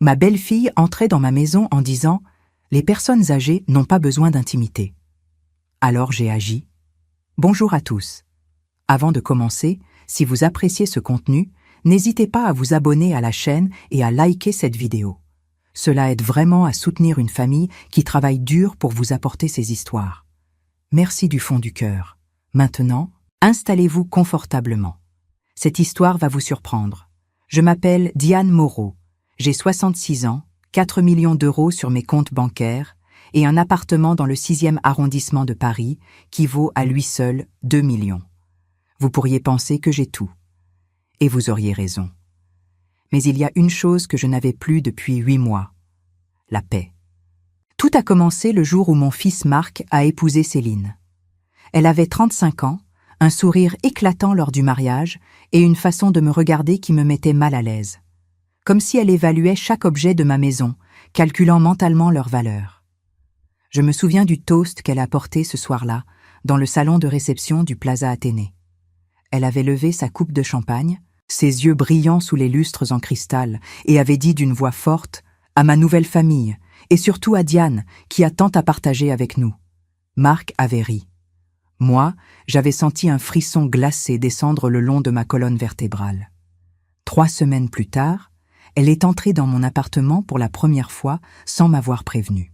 Ma belle-fille entrait dans ma maison en disant « Les personnes âgées n'ont pas besoin d'intimité ». Alors j'ai agi. Bonjour à tous. Avant de commencer, si vous appréciez ce contenu, n'hésitez pas à vous abonner à la chaîne et à liker cette vidéo. Cela aide vraiment à soutenir une famille qui travaille dur pour vous apporter ces histoires. Merci du fond du cœur. Maintenant, installez-vous confortablement. Cette histoire va vous surprendre. Je m'appelle Diane Moreau. J'ai 66 ans, 4 millions d'euros sur mes comptes bancaires et un appartement dans le 6e arrondissement de Paris qui vaut à lui seul 2 millions. Vous pourriez penser que j'ai tout. Et vous auriez raison. Mais il y a une chose que je n'avais plus depuis 8 mois. La paix. Tout a commencé le jour où mon fils Marc a épousé Céline. Elle avait 35 ans, un sourire éclatant lors du mariage et une façon de me regarder qui me mettait mal à l'aise. Comme si elle évaluait chaque objet de ma maison, calculant mentalement leur valeur. Je me souviens du toast qu'elle a porté ce soir-là, dans le salon de réception du Plaza Athénée. Elle avait levé sa coupe de champagne, ses yeux brillants sous les lustres en cristal, et avait dit d'une voix forte « À ma nouvelle famille, et surtout à Diane, qui a tant à partager avec nous. » Marc avait ri. Moi, j'avais senti un frisson glacé descendre le long de ma colonne vertébrale. 3 semaines plus tard, elle est entrée dans mon appartement pour la première fois sans m'avoir prévenu.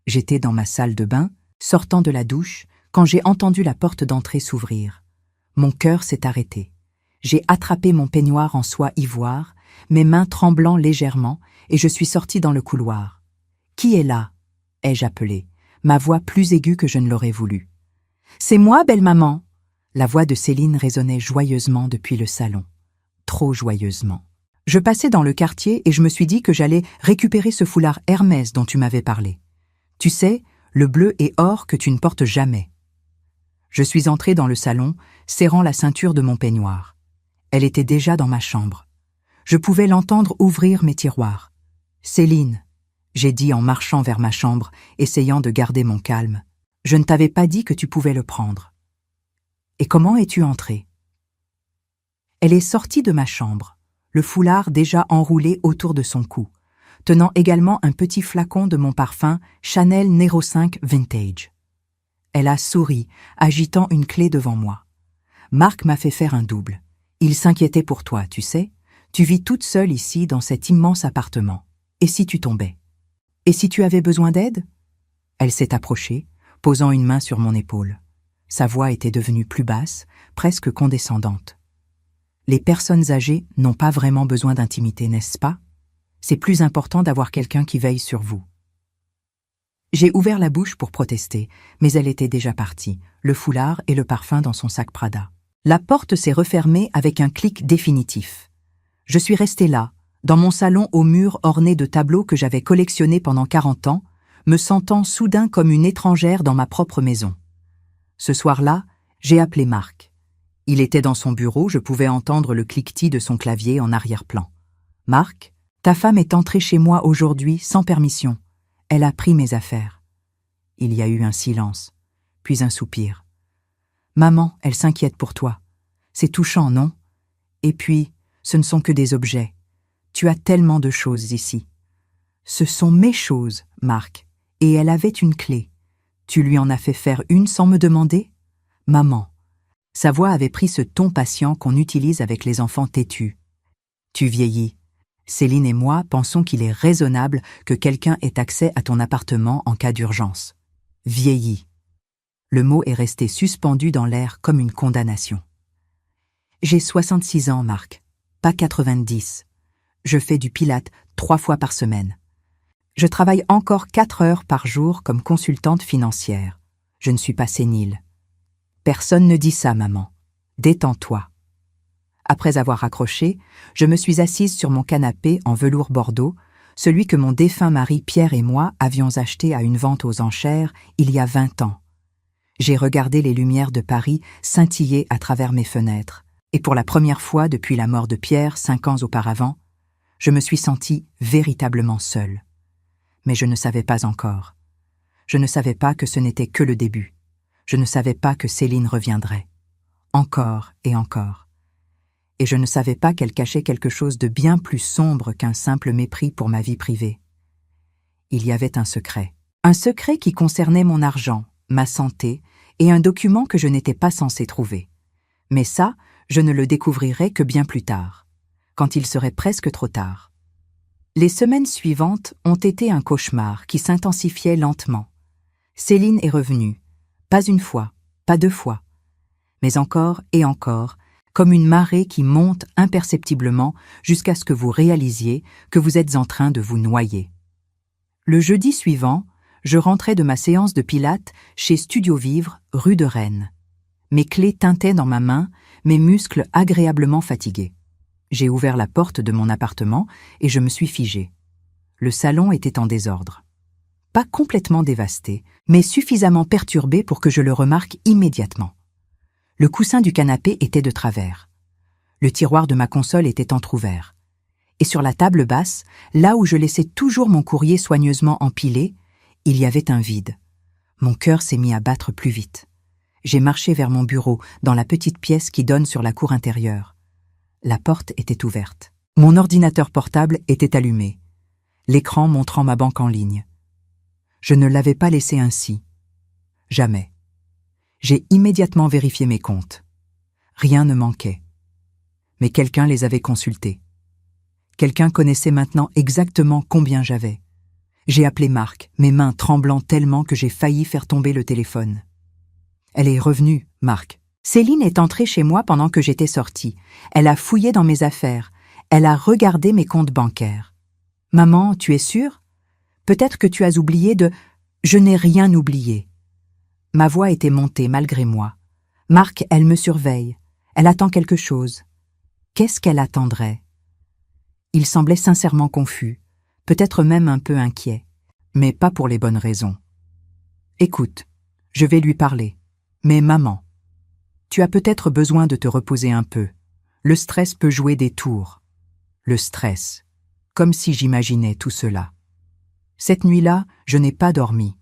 J'étais dans ma salle de bain, sortant de la douche, quand j'ai entendu la porte d'entrée s'ouvrir. Mon cœur s'est arrêté. J'ai attrapé mon peignoir en soie ivoire, mes mains tremblant légèrement, et je suis sortie dans le couloir. « Qui est là ?» ai-je appelé, ma voix plus aiguë que je ne l'aurais voulu. « C'est moi, belle maman !» La voix de Céline résonnait joyeusement depuis le salon. Trop joyeusement. Je passais dans le quartier et je me suis dit que j'allais récupérer ce foulard Hermès dont tu m'avais parlé. Tu sais, le bleu et or que tu ne portes jamais. Je suis entrée dans le salon, serrant la ceinture de mon peignoir. Elle était déjà dans ma chambre. Je pouvais l'entendre ouvrir mes tiroirs. « Céline !» j'ai dit en marchant vers ma chambre, essayant de garder mon calme. « Je ne t'avais pas dit que tu pouvais le prendre. »« Et comment es-tu entrée ?» Elle est sortie de ma chambre, le foulard déjà enroulé autour de son cou, tenant également un petit flacon de mon parfum Chanel Nero 5 Vintage. Elle a souri, agitant une clé devant moi. Marc m'a fait faire un double. Il s'inquiétait pour toi, tu sais. Tu vis toute seule ici dans cet immense appartement. Et si tu tombais? Et si tu avais besoin d'aide? Elle s'est approchée, posant une main sur mon épaule. Sa voix était devenue plus basse, presque condescendante. Les personnes âgées n'ont pas vraiment besoin d'intimité, n'est-ce pas? C'est plus important d'avoir quelqu'un qui veille sur vous. J'ai ouvert la bouche pour protester, mais elle était déjà partie, le foulard et le parfum dans son sac Prada. La porte s'est refermée avec un clic définitif. Je suis restée là, dans mon salon aux murs ornés de tableaux que j'avais collectionnés pendant 40 ans, me sentant soudain comme une étrangère dans ma propre maison. Ce soir-là, j'ai appelé Marc. Il était dans son bureau, je pouvais entendre le cliquetis de son clavier en arrière-plan. « Marc, ta femme est entrée chez moi aujourd'hui sans permission. Elle a pris mes affaires. » Il y a eu un silence, puis un soupir. « Maman, elle s'inquiète pour toi. C'est touchant, non? Et puis, ce ne sont que des objets. Tu as tellement de choses ici. »« Ce sont mes choses, Marc, et elle avait une clé. Tu lui en as fait faire une sans me demander? »« Maman. » Sa voix avait pris ce ton patient qu'on utilise avec les enfants têtus. « Tu vieillis. Céline et moi pensons qu'il est raisonnable que quelqu'un ait accès à ton appartement en cas d'urgence. Vieillis. » Le mot est resté suspendu dans l'air comme une condamnation. « J'ai 66 ans, Marc, pas 90. Je fais du pilate 3 fois par semaine. Je travaille encore 4 heures par jour comme consultante financière. Je ne suis pas sénile. Personne ne dit ça, maman. Détends-toi. » Après avoir raccroché, je me suis assise sur mon canapé en velours bordeaux, celui que mon défunt mari Pierre et moi avions acheté à une vente aux enchères il y a 20 ans. J'ai regardé les lumières de Paris scintiller à travers mes fenêtres, et pour la première fois depuis la mort de Pierre 5 ans auparavant, je me suis sentie véritablement seule. Mais je ne savais pas encore. Je ne savais pas que ce n'était que le début. Je ne savais pas que Céline reviendrait. Encore et encore. et je ne savais pas qu'elle cachait quelque chose de bien plus sombre qu'un simple mépris pour ma vie privée. Il y avait un secret qui concernait mon argent, ma santé et un document que je n'étais pas censé trouver. Mais ça, je ne le découvrirais que bien plus tard, quand il serait presque trop tard. Les semaines suivantes ont été un cauchemar qui s'intensifiait lentement. Céline est revenue, pas une fois, pas deux fois, mais encore et encore, comme une marée qui monte imperceptiblement jusqu'à ce que vous réalisiez que vous êtes en train de vous noyer. Le jeudi suivant, je rentrais de ma séance de pilates chez Studio Vivre, rue de Rennes. Mes clés tintaient dans ma main, mes muscles agréablement fatigués. J'ai ouvert la porte de mon appartement et je me suis figé. Le salon était en désordre. Pas complètement dévasté, mais suffisamment perturbé pour que je le remarque immédiatement. Le coussin du canapé était de travers. Le tiroir de ma console était entrouvert. Et sur la table basse, là où je laissais toujours mon courrier soigneusement empilé, il y avait un vide. Mon cœur s'est mis à battre plus vite. J'ai marché vers mon bureau, dans la petite pièce qui donne sur la cour intérieure. La porte était ouverte. Mon ordinateur portable était allumé, l'écran montrant ma banque en ligne. Je ne l'avais pas laissé ainsi. Jamais. J'ai immédiatement vérifié mes comptes. Rien ne manquait. Mais quelqu'un les avait consultés. Quelqu'un connaissait maintenant exactement combien j'avais. J'ai appelé Marc, mes mains tremblant tellement que j'ai failli faire tomber le téléphone. Elle est revenue, Marc. Céline est entrée chez moi pendant que j'étais sortie. Elle a fouillé dans mes affaires. Elle a regardé mes comptes bancaires. Maman, tu es sûre? Peut-être que tu as oublié de... Je n'ai rien oublié. Ma voix était montée malgré moi. Marc, elle me surveille. Elle attend quelque chose. Qu'est-ce qu'elle attendrait? Il semblait sincèrement confus, peut-être même un peu inquiet, mais pas pour les bonnes raisons. Écoute, je vais lui parler. Mais maman, tu as peut-être besoin de te reposer un peu. Le stress peut jouer des tours. Le stress, comme si j'imaginais tout cela. Cette nuit-là, je n'ai pas dormi.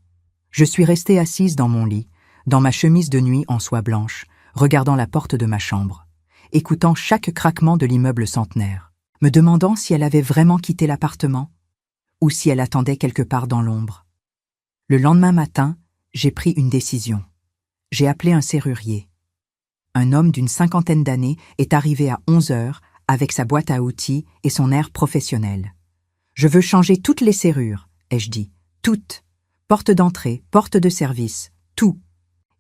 Je suis restée assise dans mon lit, dans ma chemise de nuit en soie blanche, regardant la porte de ma chambre, écoutant chaque craquement de l'immeuble centenaire, me demandant si elle avait vraiment quitté l'appartement ou si elle attendait quelque part dans l'ombre. Le lendemain matin, j'ai pris une décision. J'ai appelé un serrurier. Un homme d'une 50aine d'années est arrivé à 11 heures avec sa boîte à outils et son air professionnel. « Je veux changer toutes les serrures », ai-je dit. « Toutes. Porte d'entrée, porte de service, tout. »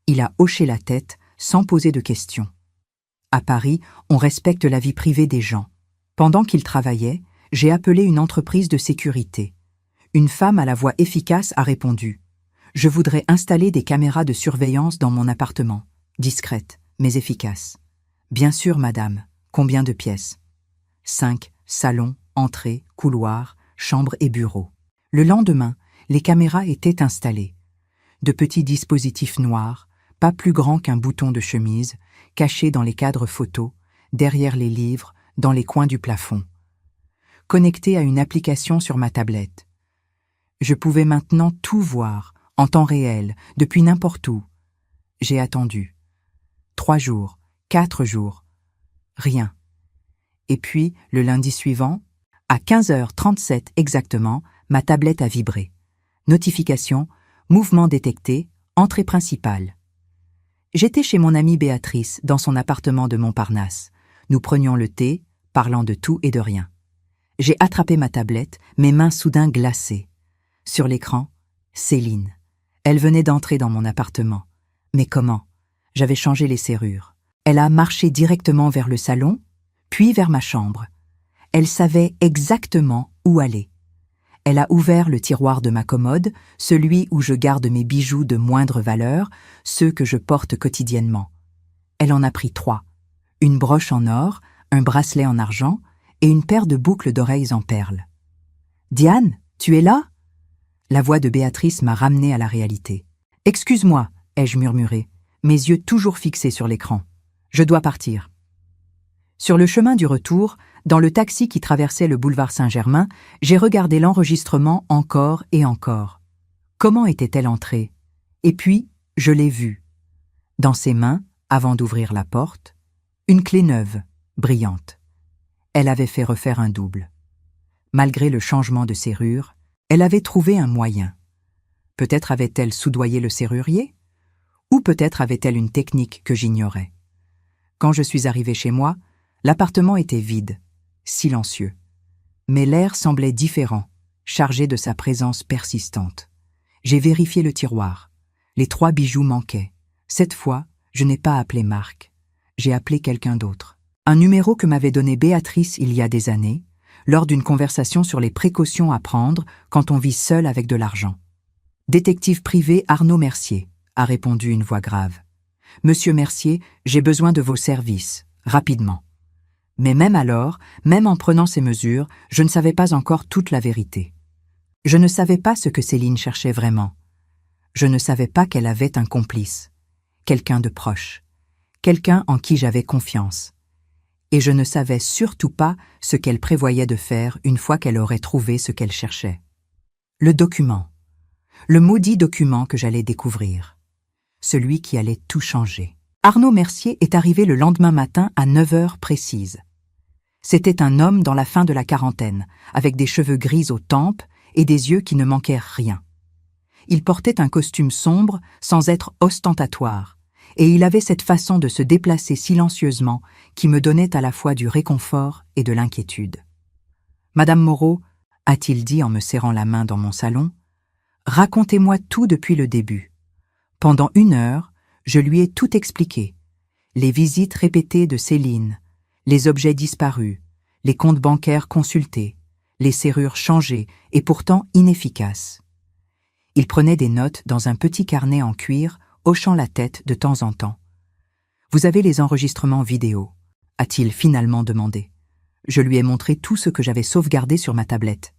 Il a hoché la tête sans poser de questions. À Paris, on respecte la vie privée des gens. Pendant qu'il travaillait, j'ai appelé une entreprise de sécurité. Une femme à la voix efficace a répondu. Je voudrais installer des caméras de surveillance dans mon appartement. Discrètes, mais efficaces. Bien sûr, madame. Combien de pièces? 5, salon, entrée, couloir, chambre et bureau. Le lendemain, les caméras étaient installées. De petits dispositifs noirs, pas plus grands qu'un bouton de chemise, cachés dans les cadres photos, derrière les livres, dans les coins du plafond. Connectés à une application sur ma tablette. Je pouvais maintenant tout voir, en temps réel, depuis n'importe où. J'ai attendu. 3 jours, 4 jours. Rien. Et puis, le lundi suivant, à 15h37 exactement, ma tablette a vibré. Notification, mouvement détecté, entrée principale. J'étais chez mon amie Béatrice, dans son appartement de Montparnasse. Nous prenions le thé, parlant de tout et de rien. J'ai attrapé ma tablette, mes mains soudain glacées. Sur l'écran, Céline. Elle venait d'entrer dans mon appartement. Mais comment? J'avais changé les serrures. Elle a marché directement vers le salon, puis vers ma chambre. Elle savait exactement où aller. Elle a ouvert le tiroir de ma commode, celui où je garde mes bijoux de moindre valeur, ceux que je porte quotidiennement. Elle en a pris 3. Une broche en or, un bracelet en argent et une paire de boucles d'oreilles en perles. « Diane, tu es là ?» La voix de Béatrice m'a ramenée à la réalité. « Excuse-moi » ai-je murmuré, mes yeux toujours fixés sur l'écran. « Je dois partir. » Sur le chemin du retour, dans le taxi qui traversait le boulevard Saint-Germain, j'ai regardé l'enregistrement encore et encore. Comment était-elle entrée? Et puis, je l'ai vue. Dans ses mains, avant d'ouvrir la porte, une clé neuve, brillante. Elle avait fait refaire un double. Malgré le changement de serrure, elle avait trouvé un moyen. Peut-être avait-elle soudoyé le serrurier? Ou peut-être avait-elle une technique que j'ignorais. Quand je suis arrivé chez moi, l'appartement était vide, silencieux. Mais l'air semblait différent, chargé de sa présence persistante. J'ai vérifié le tiroir. Les 3 bijoux manquaient. Cette fois, je n'ai pas appelé Marc. J'ai appelé quelqu'un d'autre. Un numéro que m'avait donné Béatrice il y a des années, lors d'une conversation sur les précautions à prendre quand on vit seul avec de l'argent. « Détective privé Arnaud Mercier », a répondu une voix grave. « Monsieur Mercier, j'ai besoin de vos services, rapidement. » Mais même alors, même en prenant ces mesures, je ne savais pas encore toute la vérité. Je ne savais pas ce que Céline cherchait vraiment. Je ne savais pas qu'elle avait un complice, quelqu'un de proche, quelqu'un en qui j'avais confiance. Et je ne savais surtout pas ce qu'elle prévoyait de faire une fois qu'elle aurait trouvé ce qu'elle cherchait. Le document. Le maudit document que j'allais découvrir. Celui qui allait tout changer. Arnaud Mercier est arrivé le lendemain matin à 9 heures précises. C'était un homme dans la fin de la quarantaine, avec des cheveux gris aux tempes et des yeux qui ne manquaient rien. Il portait un costume sombre sans être ostentatoire, et il avait cette façon de se déplacer silencieusement qui me donnait à la fois du réconfort et de l'inquiétude. « Madame Moreau, » a-t-il dit en me serrant la main dans mon salon, « racontez-moi tout depuis le début. » Pendant 1 heure, je lui ai tout expliqué. Les visites répétées de Céline, les objets disparus, les comptes bancaires consultés, les serrures changées et pourtant inefficaces. Il prenait des notes dans un petit carnet en cuir, hochant la tête de temps en temps. « Vous avez les enregistrements vidéo ?» a-t-il finalement demandé. Je lui ai montré tout ce que j'avais sauvegardé sur ma tablette.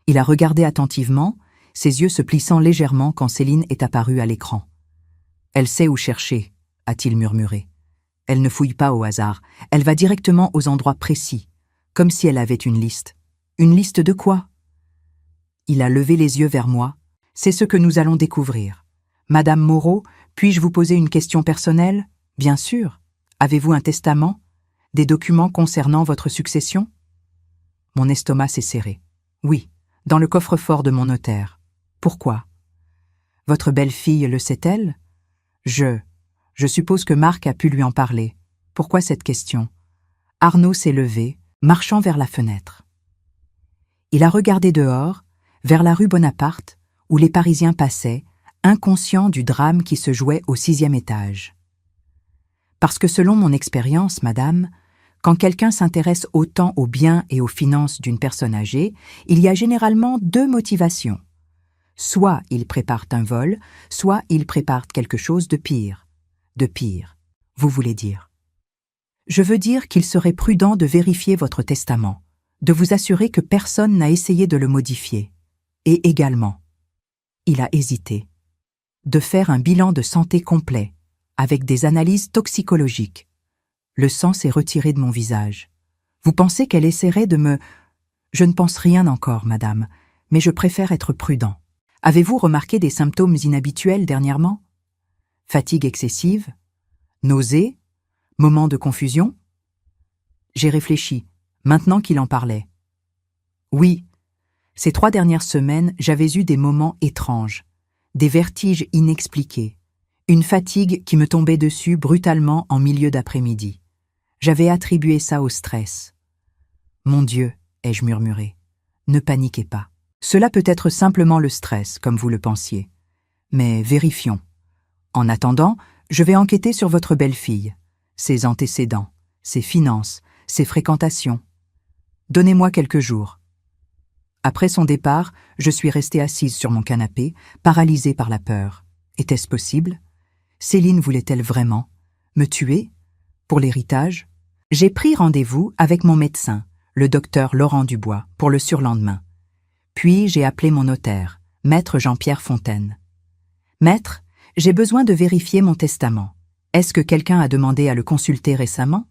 Il a regardé attentivement, ses yeux se plissant légèrement quand Céline est apparue à l'écran. « Elle sait où chercher », a-t-il murmuré. « Elle ne fouille pas au hasard, elle va directement aux endroits précis, comme si elle avait une liste. » « Une liste de quoi ?» Il a levé les yeux vers moi. « C'est ce que nous allons découvrir. Madame Moreau, puis-je vous poser une question personnelle ? Bien sûr. Avez-vous un testament ? Des documents concernant votre succession ? » Mon estomac s'est serré. « Oui, dans le coffre-fort de mon notaire. Pourquoi ? Votre belle-fille le sait-elle ? Je suppose que Marc a pu lui en parler. Pourquoi cette question ? » Arnaud s'est levé, marchant vers la fenêtre. Il a regardé dehors, vers la rue Bonaparte, où les Parisiens passaient, inconscients du drame qui se jouait au 6e étage. Parce que selon mon expérience, madame, quand quelqu'un s'intéresse autant aux biens et aux finances d'une personne âgée, il y a généralement 2 motivations. Soit il prépare un vol, soit il prépare quelque chose de pire. De pire, vous voulez dire. Je veux dire qu'il serait prudent de vérifier votre testament, de vous assurer que personne n'a essayé de le modifier. Et également, il a hésité, de faire un bilan de santé complet, avec des analyses toxicologiques. Le sang s'est retiré de mon visage. Vous pensez qu'elle essaierait de me... Je ne pense rien encore, madame, mais je préfère être prudent. Avez-vous remarqué des symptômes inhabituels dernièrement ? Fatigue excessive ? Nausées ? Moments de confusion ? J'ai réfléchi, maintenant qu'il en parlait. Oui, ces 3 dernières semaines, j'avais eu des moments étranges, des vertiges inexpliqués, une fatigue qui me tombait dessus brutalement en milieu d'après-midi. J'avais attribué ça au stress. Mon Dieu, ai-je murmuré, ne paniquez pas. Cela peut être simplement le stress, comme vous le pensiez. Mais vérifions. En attendant, je vais enquêter sur votre belle-fille, ses antécédents, ses finances, ses fréquentations. Donnez-moi quelques jours. Après son départ, je suis restée assise sur mon canapé, paralysée par la peur. Était-ce possible ? Céline voulait-elle vraiment me tuer ? Pour l'héritage ? J'ai pris rendez-vous avec mon médecin, le docteur Laurent Dubois, pour le surlendemain. Puis j'ai appelé mon notaire, maître Jean-Pierre Fontaine. « Maître, j'ai besoin de vérifier mon testament. Est-ce que quelqu'un a demandé à le consulter récemment ?»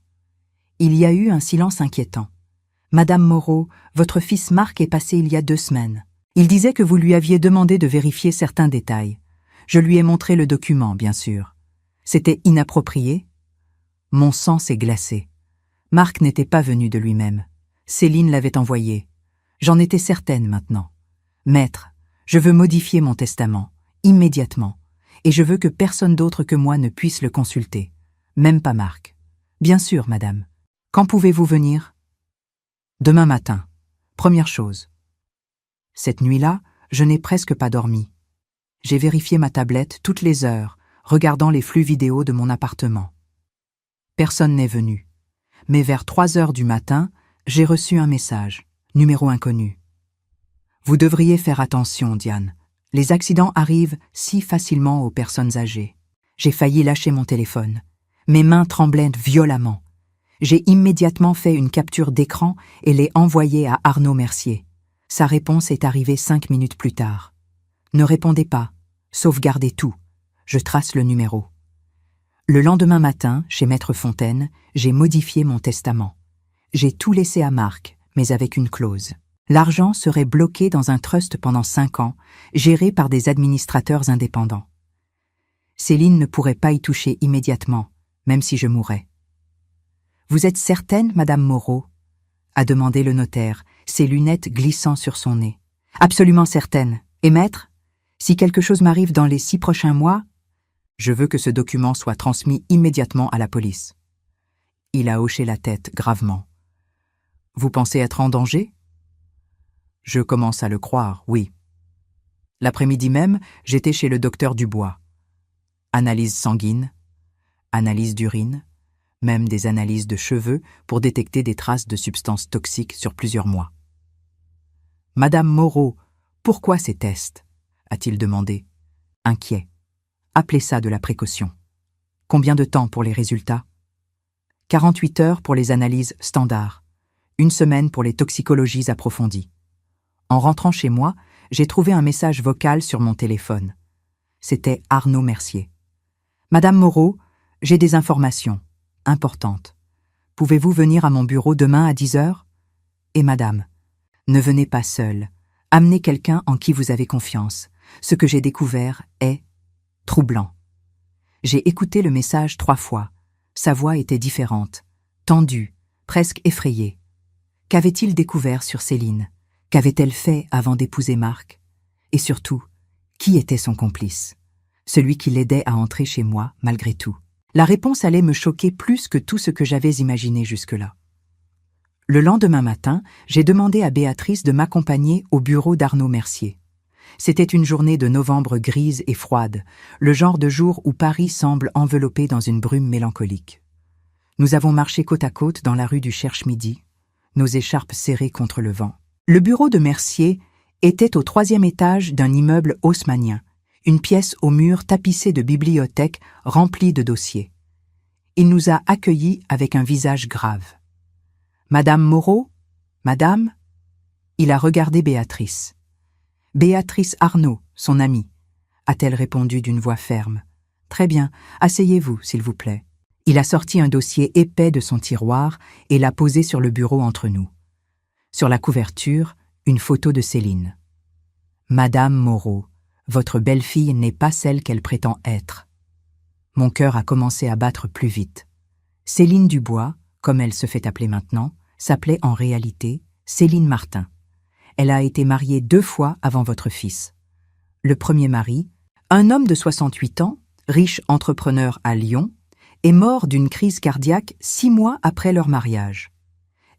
Il y a eu un silence inquiétant. « Madame Moreau, votre fils Marc est passé il y a 2 semaines. Il disait que vous lui aviez demandé de vérifier certains détails. Je lui ai montré le document, bien sûr. C'était inapproprié ?» Mon sang s'est glacé. Marc n'était pas venu de lui-même. Céline l'avait envoyé. J'en étais certaine maintenant. Maître, je veux modifier mon testament, immédiatement, et je veux que personne d'autre que moi ne puisse le consulter, même pas Marc. Bien sûr, madame. Quand pouvez-vous venir? Demain matin. Première chose. Cette nuit-là, je n'ai presque pas dormi. J'ai vérifié ma tablette toutes les heures, regardant les flux vidéo de mon appartement. Personne n'est venu. Mais vers 3 heures du matin, j'ai reçu un message, numéro inconnu. Vous devriez faire attention, Diane. Les accidents arrivent si facilement aux personnes âgées. J'ai failli lâcher mon téléphone. Mes mains tremblaient violemment. J'ai immédiatement fait une capture d'écran et l'ai envoyée à Arnaud Mercier. Sa réponse est arrivée 5 minutes plus tard. Ne répondez pas. Sauvegardez tout. Je trace le numéro. Le lendemain matin, chez Maître Fontaine, j'ai modifié mon testament. J'ai tout laissé à Marc, mais avec une clause. L'argent serait bloqué dans un trust pendant 5 ans, géré par des administrateurs indépendants. Céline ne pourrait pas y toucher immédiatement, même si je mourais. « Vous êtes certaine, Madame Moreau ?» a demandé le notaire, ses lunettes glissant sur son nez. « Absolument certaine. Et maître, si quelque chose m'arrive dans les 6 prochains mois, je veux que ce document soit transmis immédiatement à la police. » Il a hoché la tête gravement. « Vous pensez être en danger ?» Je commence à le croire, oui. L'après-midi même, j'étais chez le docteur Dubois. Analyse sanguine, analyse d'urine, même des analyses de cheveux pour détecter des traces de substances toxiques sur plusieurs mois. « Madame Moreau, pourquoi ces tests ?» a-t-il demandé, inquiet. « Appelez ça de la précaution. Combien de temps pour les résultats ? 48 heures pour les analyses standards, 1 semaine pour les toxicologies approfondies. En rentrant chez moi, j'ai trouvé un message vocal sur mon téléphone. C'était Arnaud Mercier. « Madame Moreau, j'ai des informations importantes. Pouvez-vous venir à mon bureau demain à 10 heures ? Et madame, ne venez pas seule. Amenez quelqu'un en qui vous avez confiance. Ce que j'ai découvert est troublant. » J'ai écouté le message 3 fois. Sa voix était différente, tendue, presque effrayée. Qu'avait-il découvert sur Céline ? Qu'avait-elle fait avant d'épouser Marc ? Et surtout, qui était son complice ? Celui qui l'aidait à entrer chez moi, malgré tout. La réponse allait me choquer plus que tout ce que j'avais imaginé jusque-là. Le lendemain matin, j'ai demandé à Béatrice de m'accompagner au bureau d'Arnaud Mercier. C'était une journée de novembre grise et froide, le genre de jour où Paris semble enveloppé dans une brume mélancolique. Nous avons marché côte à côte dans la rue du Cherche-Midi, nos écharpes serrées contre le vent. Le bureau de Mercier était au 3e étage d'un immeuble haussmannien, une pièce aux murs tapissés de bibliothèques remplies de dossiers. Il nous a accueillis avec un visage grave. « Madame Moreau ? Madame ?» Il a regardé Béatrice. « Béatrice Arnaud, son amie, » a-t-elle répondu d'une voix ferme. « Très bien, asseyez-vous, s'il vous plaît. » Il a sorti un dossier épais de son tiroir et l'a posé sur le bureau entre nous. Sur la couverture, une photo de Céline. « Madame Moreau, votre belle-fille n'est pas celle qu'elle prétend être. » Mon cœur a commencé à battre plus vite. Céline Dubois, comme elle se fait appeler maintenant, s'appelait en réalité Céline Martin. Elle a été mariée 2 fois avant votre fils. Le premier mari, un homme de 68 ans, riche entrepreneur à Lyon, est mort d'une crise cardiaque 6 mois après leur mariage.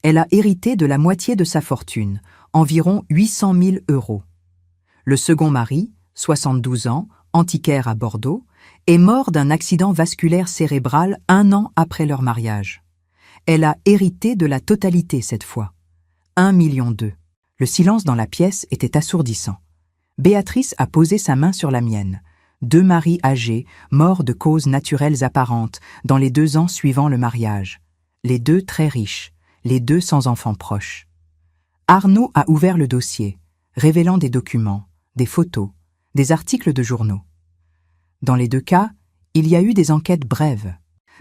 Elle a hérité de la moitié de sa fortune, environ 800 000 €. Le second mari, 72 ans, antiquaire à Bordeaux, est mort d'un accident vasculaire cérébral 1 an après leur mariage. Elle a hérité de la totalité cette fois, 1,2 million. Le silence dans la pièce était assourdissant. Béatrice a posé sa main sur la mienne. 2 maris âgés, morts de causes naturelles apparentes dans les 2 ans suivant le mariage. Les 2 très riches, les 2 sans enfants proches. Arnaud a ouvert le dossier, révélant des documents, des photos, des articles de journaux. Dans les 2 cas, il y a eu des enquêtes brèves,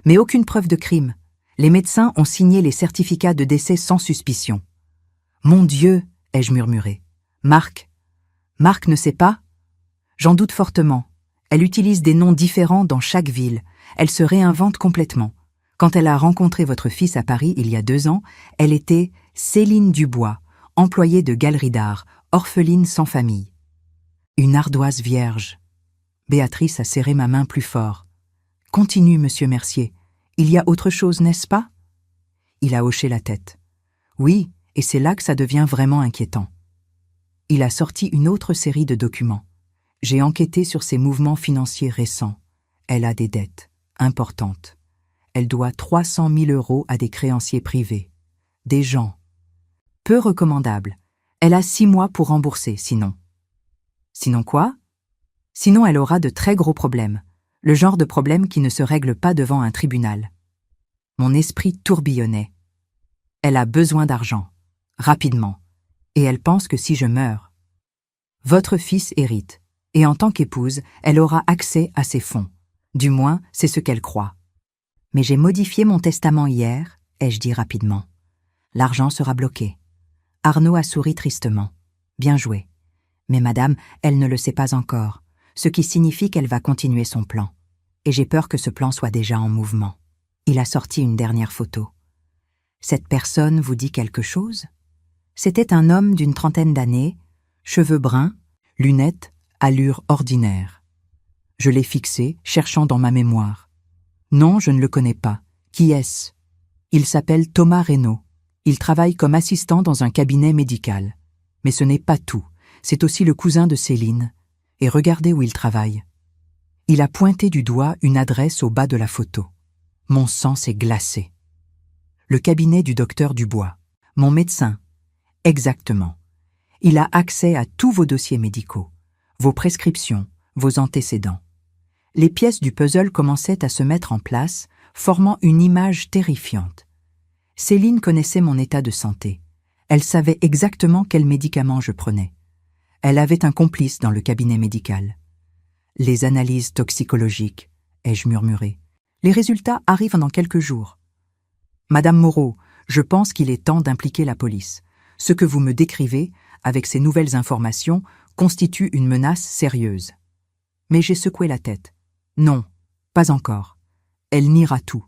mais aucune preuve de crime. Les médecins ont signé les certificats de décès sans suspicion. « Mon Dieu !» ai-je murmuré. « Marc ne sait pas ?» J'en doute fortement. Elle utilise des noms différents dans chaque ville. Elle se réinvente complètement. Quand elle a rencontré votre fils à Paris il y a 2 ans, elle était Céline Dubois, employée de galerie d'art, orpheline sans famille. Une ardoise vierge. Béatrice a serré ma main plus fort. Continue, monsieur Mercier. Il y a autre chose, n'est-ce pas? Il a hoché la tête. Oui, et c'est là que ça devient vraiment inquiétant. Il a sorti une autre série de documents. J'ai enquêté sur ses mouvements financiers récents. Elle a des dettes importantes. Elle doit 300 000 € à des créanciers privés. Des gens. Peu recommandables. Elle a 6 mois pour rembourser, sinon. Sinon quoi? Sinon elle aura de très gros problèmes. Le genre de problème qui ne se règle pas devant un tribunal. Mon esprit tourbillonnait. Elle a besoin d'argent. Rapidement. Et elle pense que si je meurs, votre fils hérite, et en tant qu'épouse, elle aura accès à ses fonds. Du moins, c'est ce qu'elle croit. Mais j'ai modifié mon testament hier, ai-je dit rapidement. L'argent sera bloqué. Arnaud a souri tristement. Bien joué. Mais madame, elle ne le sait pas encore, ce qui signifie qu'elle va continuer son plan. Et j'ai peur que ce plan soit déjà en mouvement. Il a sorti une dernière photo. Cette personne vous dit quelque chose? C'était un homme d'une 30aine d'années, cheveux bruns, lunettes, allure ordinaire. Je l'ai fixé, cherchant dans ma mémoire. Non, je ne le connais pas. Qui est-ce? Il s'appelle Thomas Reynaud. Il travaille comme assistant dans un cabinet médical. Mais ce n'est pas tout. C'est aussi le cousin de Céline. Et regardez où il travaille. Il a pointé du doigt une adresse au bas de la photo. Mon sang s'est glacé. Le cabinet du docteur Dubois. Mon médecin. Exactement. Il a accès à tous vos dossiers médicaux, vos prescriptions, vos antécédents. Les pièces du puzzle commençaient à se mettre en place, formant une image terrifiante. Céline connaissait mon état de santé. Elle savait exactement quels médicaments je prenais. Elle avait un complice dans le cabinet médical. Les analyses toxicologiques, ai-je murmuré. Les résultats arrivent dans quelques jours. Madame Moreau, je pense qu'il est temps d'impliquer la police. Ce que vous me décrivez, avec ces nouvelles informations, constitue une menace sérieuse. Mais j'ai secoué la tête. Non, pas encore. Elle niera tout.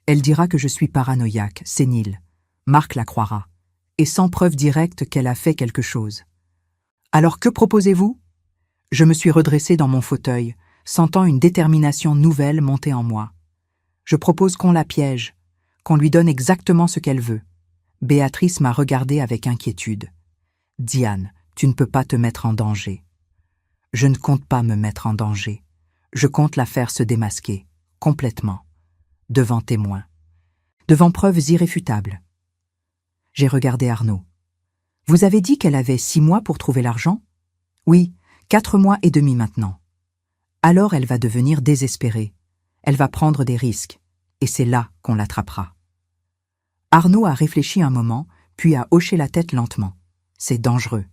Elle dira que je suis paranoïaque, sénile. Marc la croira. Et sans preuve directe qu'elle a fait quelque chose. Alors que proposez-vous? Je me suis redressé dans mon fauteuil, sentant une détermination nouvelle monter en moi. Je propose qu'on la piège, qu'on lui donne exactement ce qu'elle veut. Béatrice m'a regardé avec inquiétude. Diane, tu ne peux pas te mettre en danger. Je ne compte pas me mettre en danger. Je compte la faire se démasquer, complètement, devant témoins, devant preuves irréfutables. J'ai regardé Arnaud. Vous avez dit qu'elle avait 6 mois pour trouver l'argent? Oui, 4 mois et demi maintenant. Alors elle va devenir désespérée. Elle va prendre des risques, et c'est là qu'on l'attrapera. Arnaud a réfléchi un moment, puis a hoché la tête lentement. C'est dangereux,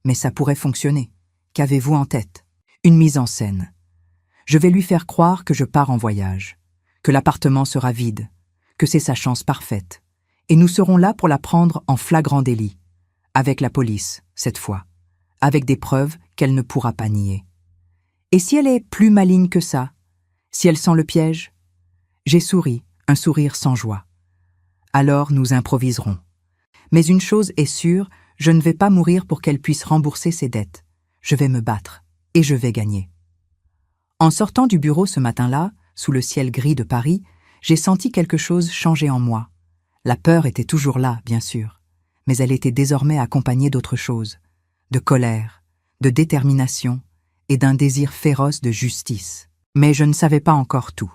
mais ça pourrait fonctionner. Qu'avez-vous en tête? Une mise en scène. Je vais lui faire croire que je pars en voyage, que l'appartement sera vide, que c'est sa chance parfaite, et nous serons là pour la prendre en flagrant délit, avec la police, cette fois, avec des preuves qu'elle ne pourra pas nier. Et si elle est plus maligne que ça? Si elle sent le piège? J'ai souri, un sourire sans joie. Alors nous improviserons. Mais une chose est sûre, je ne vais pas mourir pour qu'elle puisse rembourser ses dettes. Je vais me battre, et je vais gagner. En sortant du bureau ce matin-là, sous le ciel gris de Paris, j'ai senti quelque chose changer en moi. La peur était toujours là, bien sûr, mais elle était désormais accompagnée d'autre chose, de colère, de détermination et d'un désir féroce de justice. Mais je ne savais pas encore tout.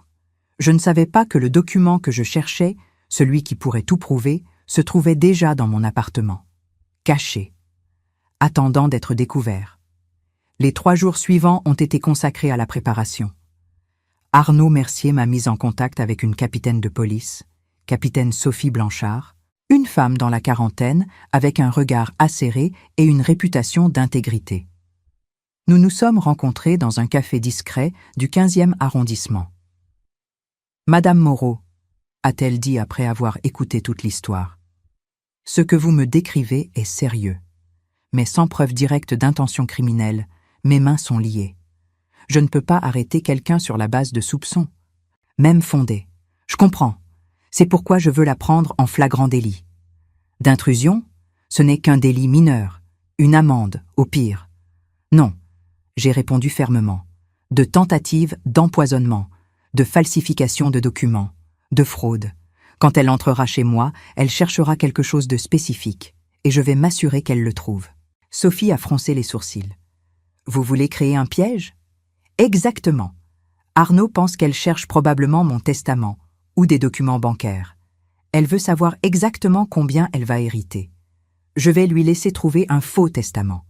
Je ne savais pas que le document que je cherchais, celui qui pourrait tout prouver, se trouvait déjà dans mon appartement, caché, attendant d'être découvert. Les 3 jours suivants ont été consacrés à la préparation. Arnaud Mercier m'a mise en contact avec une capitaine de police, capitaine Sophie Blanchard, une femme dans la quarantaine avec un regard acéré et une réputation d'intégrité. Nous nous sommes rencontrés dans un café discret du 15e arrondissement. « Madame Moreau », a-t-elle dit après avoir écouté toute l'histoire, « ce que vous me décrivez est sérieux. Mais sans preuve directe d'intention criminelle, mes mains sont liées. Je ne peux pas arrêter quelqu'un sur la base de soupçons, même fondés. Je comprends. C'est pourquoi je veux la prendre en flagrant délit. D'intrusion, ce n'est qu'un délit mineur, une amende, au pire. Non, j'ai répondu fermement. De tentative d'empoisonnement, de falsification de documents, de fraude. Quand elle entrera chez moi, elle cherchera quelque chose de spécifique, et je vais m'assurer qu'elle le trouve. Sophie a froncé les sourcils. Vous voulez créer un piège? Exactement. Arnaud pense qu'elle cherche probablement mon testament, ou des documents bancaires. Elle veut savoir exactement combien elle va hériter. Je vais lui laisser trouver un faux testament.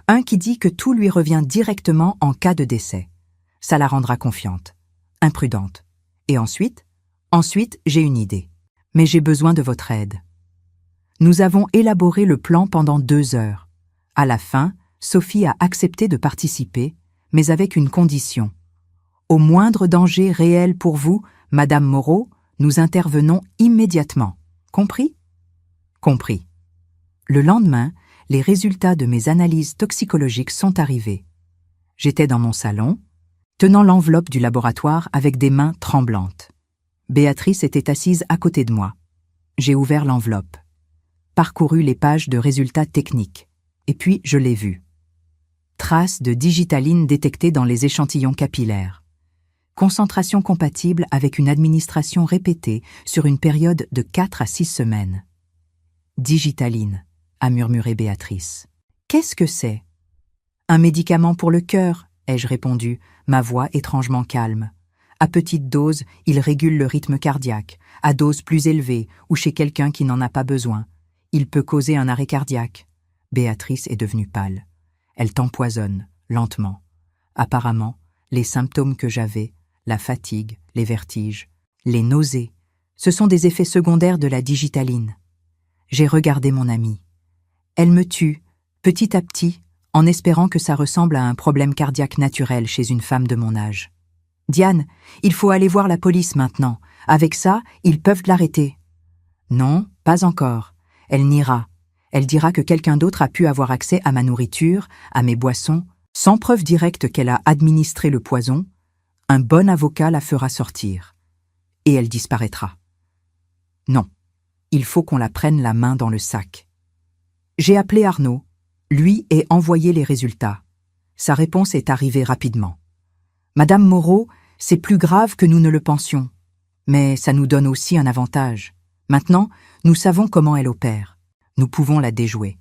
Un qui dit que tout lui revient directement en cas de décès. Ça la rendra confiante, imprudente. Et ensuite, j'ai une idée. Mais j'ai besoin de votre aide. Nous avons élaboré le plan pendant 2 heures. À la fin, Sophie a accepté de participer, mais avec une condition. Au moindre danger réel pour vous, Madame Moreau, nous intervenons immédiatement. Compris? Compris. Le lendemain, les résultats de mes analyses toxicologiques sont arrivés. J'étais dans mon salon, tenant l'enveloppe du laboratoire avec des mains tremblantes. Béatrice était assise à côté de moi. J'ai ouvert l'enveloppe, parcouru les pages de résultats techniques, et puis je l'ai vue. Traces de digitaline détectées dans les échantillons capillaires. Concentration compatible avec une administration répétée sur une période de 4 à 6 semaines. Digitaline, a murmuré Béatrice. Qu'est-ce que c'est? Un médicament pour le cœur, ai-je répondu, ma voix étrangement calme. À petite dose, il régule le rythme cardiaque. À dose plus élevée, ou chez quelqu'un qui n'en a pas besoin, il peut causer un arrêt cardiaque. Béatrice est devenue pâle. Elle t'empoisonne, lentement. Apparemment, les symptômes que j'avais, la fatigue, les vertiges, les nausées, ce sont des effets secondaires de la digitaline. J'ai regardé mon amie. Elle me tue, petit à petit, en espérant que ça ressemble à un problème cardiaque naturel chez une femme de mon âge. Diane, il faut aller voir la police maintenant. Avec ça, ils peuvent l'arrêter. Non, pas encore. Elle niera. Elle dira que quelqu'un d'autre a pu avoir accès à ma nourriture, à mes boissons, sans preuve directe qu'elle a administré le poison. Un bon avocat la fera sortir. Et elle disparaîtra. Non, il faut qu'on la prenne la main dans le sac. J'ai appelé Arnaud, lui et envoyé les résultats. Sa réponse est arrivée rapidement. Madame Moreau, c'est plus grave que nous ne le pensions. Mais ça nous donne aussi un avantage. Maintenant, nous savons comment elle opère. Nous pouvons la déjouer.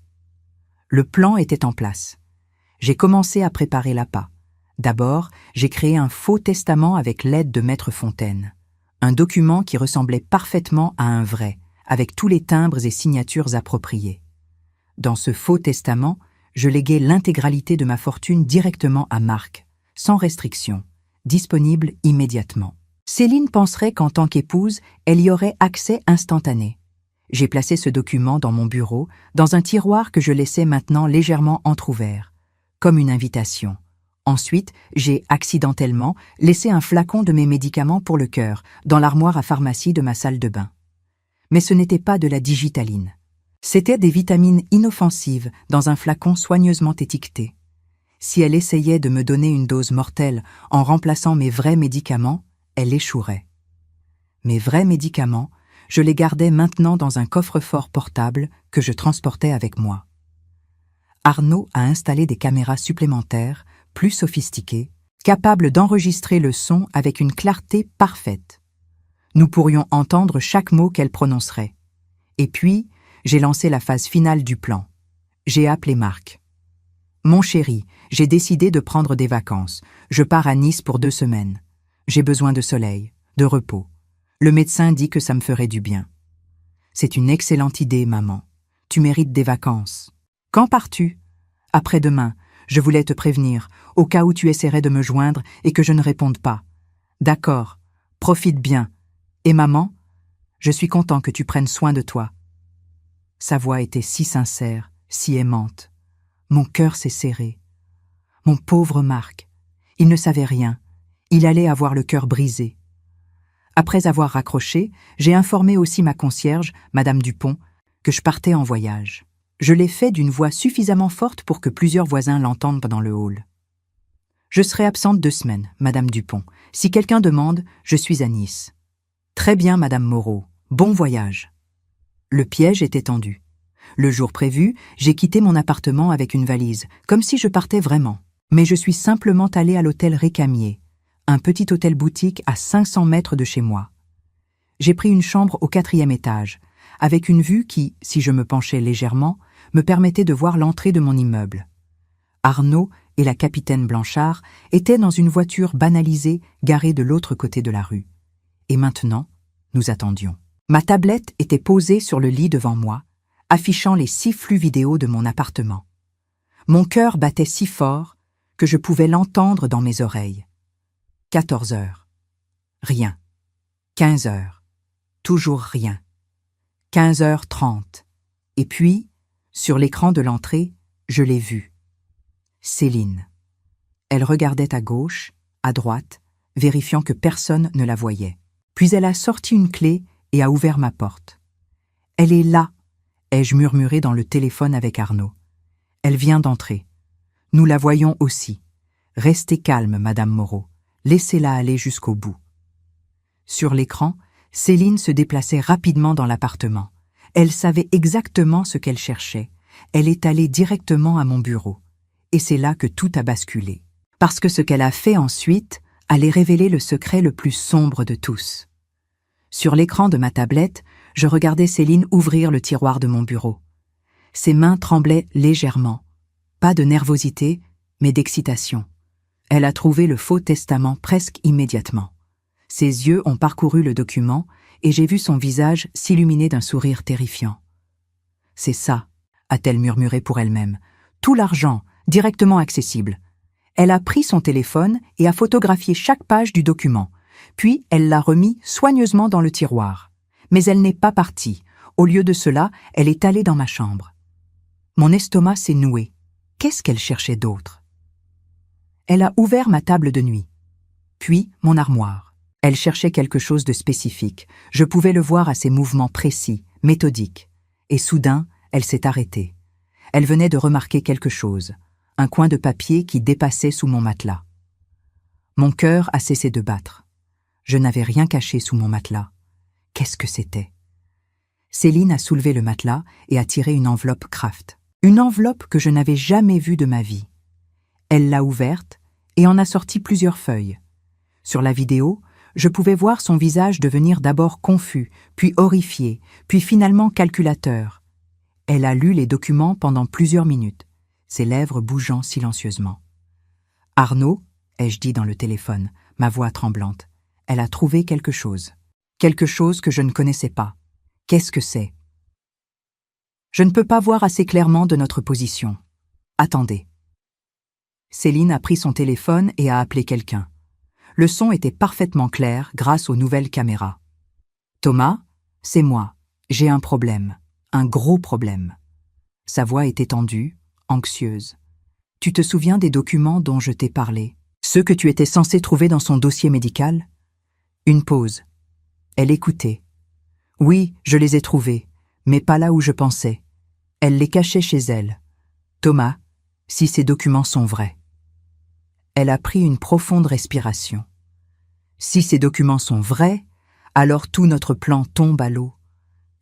Le plan était en place. J'ai commencé à préparer l'appât. D'abord, j'ai créé un faux testament avec l'aide de Maître Fontaine. Un document qui ressemblait parfaitement à un vrai, avec tous les timbres et signatures appropriés. Dans ce faux testament, je léguais l'intégralité de ma fortune directement à Marc, sans restriction, disponible immédiatement. Céline penserait qu'en tant qu'épouse, elle y aurait accès instantané. J'ai placé ce document dans mon bureau, dans un tiroir que je laissais maintenant légèrement entrouvert, comme une invitation. Ensuite, j'ai accidentellement laissé un flacon de mes médicaments pour le cœur dans l'armoire à pharmacie de ma salle de bain. Mais ce n'était pas de la digitaline. C'étaient des vitamines inoffensives dans un flacon soigneusement étiqueté. Si elle essayait de me donner une dose mortelle en remplaçant mes vrais médicaments, elle échouerait. Mes vrais médicaments, je les gardais maintenant dans un coffre-fort portable que je transportais avec moi. Arnaud a installé des caméras supplémentaires, plus sophistiquées, capables d'enregistrer le son avec une clarté parfaite. Nous pourrions entendre chaque mot qu'elle prononcerait. Et puis, j'ai lancé la phase finale du plan. J'ai appelé Marc. Mon chéri, j'ai décidé de prendre des vacances. Je pars à Nice pour 2 semaines. J'ai besoin de soleil, de repos. Le médecin dit que ça me ferait du bien. C'est une excellente idée, maman. Tu mérites des vacances. Quand pars-tu? Après-demain. Je voulais te prévenir, au cas où tu essaierais de me joindre et que je ne réponde pas. D'accord, profite bien. Et maman, je suis content que tu prennes soin de toi. Sa voix était si sincère, si aimante. Mon cœur s'est serré. Mon pauvre Marc, il ne savait rien. Il allait avoir le cœur brisé. Après avoir raccroché, j'ai informé aussi ma concierge, Madame Dupont, que je partais en voyage. Je l'ai fait d'une voix suffisamment forte pour que plusieurs voisins l'entendent dans le hall. Je serai absente 2 semaines, Madame Dupont. Si quelqu'un demande, je suis à Nice. Très bien, Madame Moreau. Bon voyage. Le piège était tendu. Le jour prévu, j'ai quitté mon appartement avec une valise, comme si je partais vraiment. Mais je suis simplement allée à l'hôtel Récamier, un petit hôtel boutique à 500 mètres de chez moi. J'ai pris une chambre au 4e étage, avec une vue qui, si je me penchais légèrement, me permettait de voir l'entrée de mon immeuble. Arnaud et la capitaine Blanchard étaient dans une voiture banalisée garée de l'autre côté de la rue. Et maintenant, nous attendions. Ma tablette était posée sur le lit devant moi, affichant les 6 flux vidéo de mon appartement. Mon cœur battait si fort que je pouvais l'entendre dans mes oreilles. 14 heures. Rien. 15 heures. Toujours rien. 15h30. Et puis, sur l'écran de l'entrée, je l'ai vue. Céline. Elle regardait à gauche, à droite, vérifiant que personne ne la voyait. Puis elle a sorti une clé et a ouvert ma porte. « Elle est là !» ai-je murmuré dans le téléphone avec Arnaud. Elle vient d'entrer. Nous la voyons aussi. Restez calme, Madame Moreau. Laissez-la aller jusqu'au bout. Sur l'écran, Céline se déplaçait rapidement dans l'appartement. Elle savait exactement ce qu'elle cherchait. Elle est allée directement à mon bureau. Et c'est là que tout a basculé. Parce que ce qu'elle a fait ensuite allait révéler le secret le plus sombre de tous. Sur l'écran de ma tablette, je regardais Céline ouvrir le tiroir de mon bureau. Ses mains tremblaient légèrement. Pas de nervosité, mais d'excitation. Elle a trouvé le faux testament presque immédiatement. Ses yeux ont parcouru le document et j'ai vu son visage s'illuminer d'un sourire terrifiant. « C'est ça », a-t-elle murmuré pour elle-même. « Tout l'argent, directement accessible. » Elle a pris son téléphone et a photographié chaque page du document. Puis elle l'a remis soigneusement dans le tiroir. Mais elle n'est pas partie. Au lieu de cela, elle est allée dans ma chambre. Mon estomac s'est noué. Qu'est-ce qu'elle cherchait d'autre? Elle a ouvert ma table de nuit. Puis mon armoire. Elle cherchait quelque chose de spécifique. Je pouvais le voir à ses mouvements précis, méthodiques. Et soudain, elle s'est arrêtée. Elle venait de remarquer quelque chose. Un coin de papier qui dépassait sous mon matelas. Mon cœur a cessé de battre. Je n'avais rien caché sous mon matelas. Qu'est-ce que c'était? Céline a soulevé le matelas et a tiré une enveloppe Kraft. Une enveloppe que je n'avais jamais vue de ma vie. Elle l'a ouverte et en a sorti plusieurs feuilles. Sur la vidéo, je pouvais voir son visage devenir d'abord confus, puis horrifié, puis finalement calculateur. Elle a lu les documents pendant plusieurs minutes, ses lèvres bougeant silencieusement. « Arnaud », ai-je dit dans le téléphone, ma voix tremblante, elle a trouvé quelque chose. Quelque chose que je ne connaissais pas. Qu'est-ce que c'est? Je ne peux pas voir assez clairement de notre position. Attendez. Céline a pris son téléphone et a appelé quelqu'un. Le son était parfaitement clair grâce aux nouvelles caméras. Thomas, c'est moi. J'ai un problème. Un gros problème. Sa voix était tendue, anxieuse. Tu te souviens des documents dont je t'ai parlé? Ceux que tu étais censé trouver dans son dossier médical? Une pause. Elle écoutait. Oui, je les ai trouvés, mais pas là où je pensais. Elle les cachait chez elle. Thomas, si ces documents sont vrais. Elle a pris une profonde respiration. Si ces documents sont vrais, alors tout notre plan tombe à l'eau.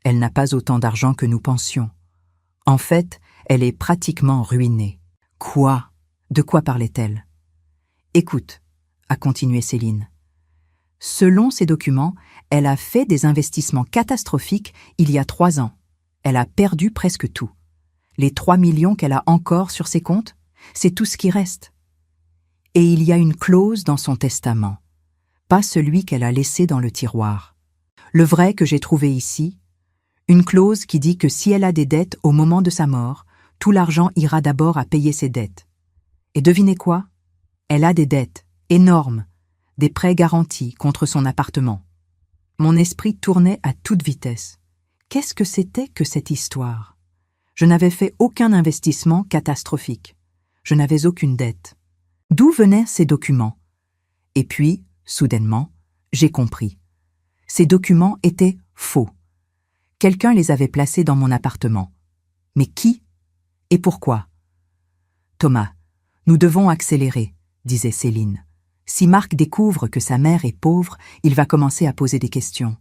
Elle n'a pas autant d'argent que nous pensions. En fait, elle est pratiquement ruinée. Quoi? De quoi parlait-elle? Écoute, a continué Céline. Selon ces documents, elle a fait des investissements catastrophiques il y a 3 ans. Elle a perdu presque tout. Les 3 millions qu'elle a encore sur ses comptes, c'est tout ce qui reste. Et il y a une clause dans son testament, pas celui qu'elle a laissé dans le tiroir. Le vrai que j'ai trouvé ici, une clause qui dit que si elle a des dettes au moment de sa mort, tout l'argent ira d'abord à payer ses dettes. Et devinez quoi? Elle a des dettes énormes, des prêts garantis contre son appartement. Mon esprit tournait à toute vitesse. Qu'est-ce que c'était que cette histoire? Je n'avais fait aucun investissement catastrophique. Je n'avais aucune dette. D'où venaient ces documents? Et puis, soudainement, j'ai compris. Ces documents étaient faux. Quelqu'un les avait placés dans mon appartement. Mais qui? Et pourquoi? Thomas, nous devons accélérer, disait Céline. Si Marc découvre que sa mère est pauvre, il va commencer à poser des questions.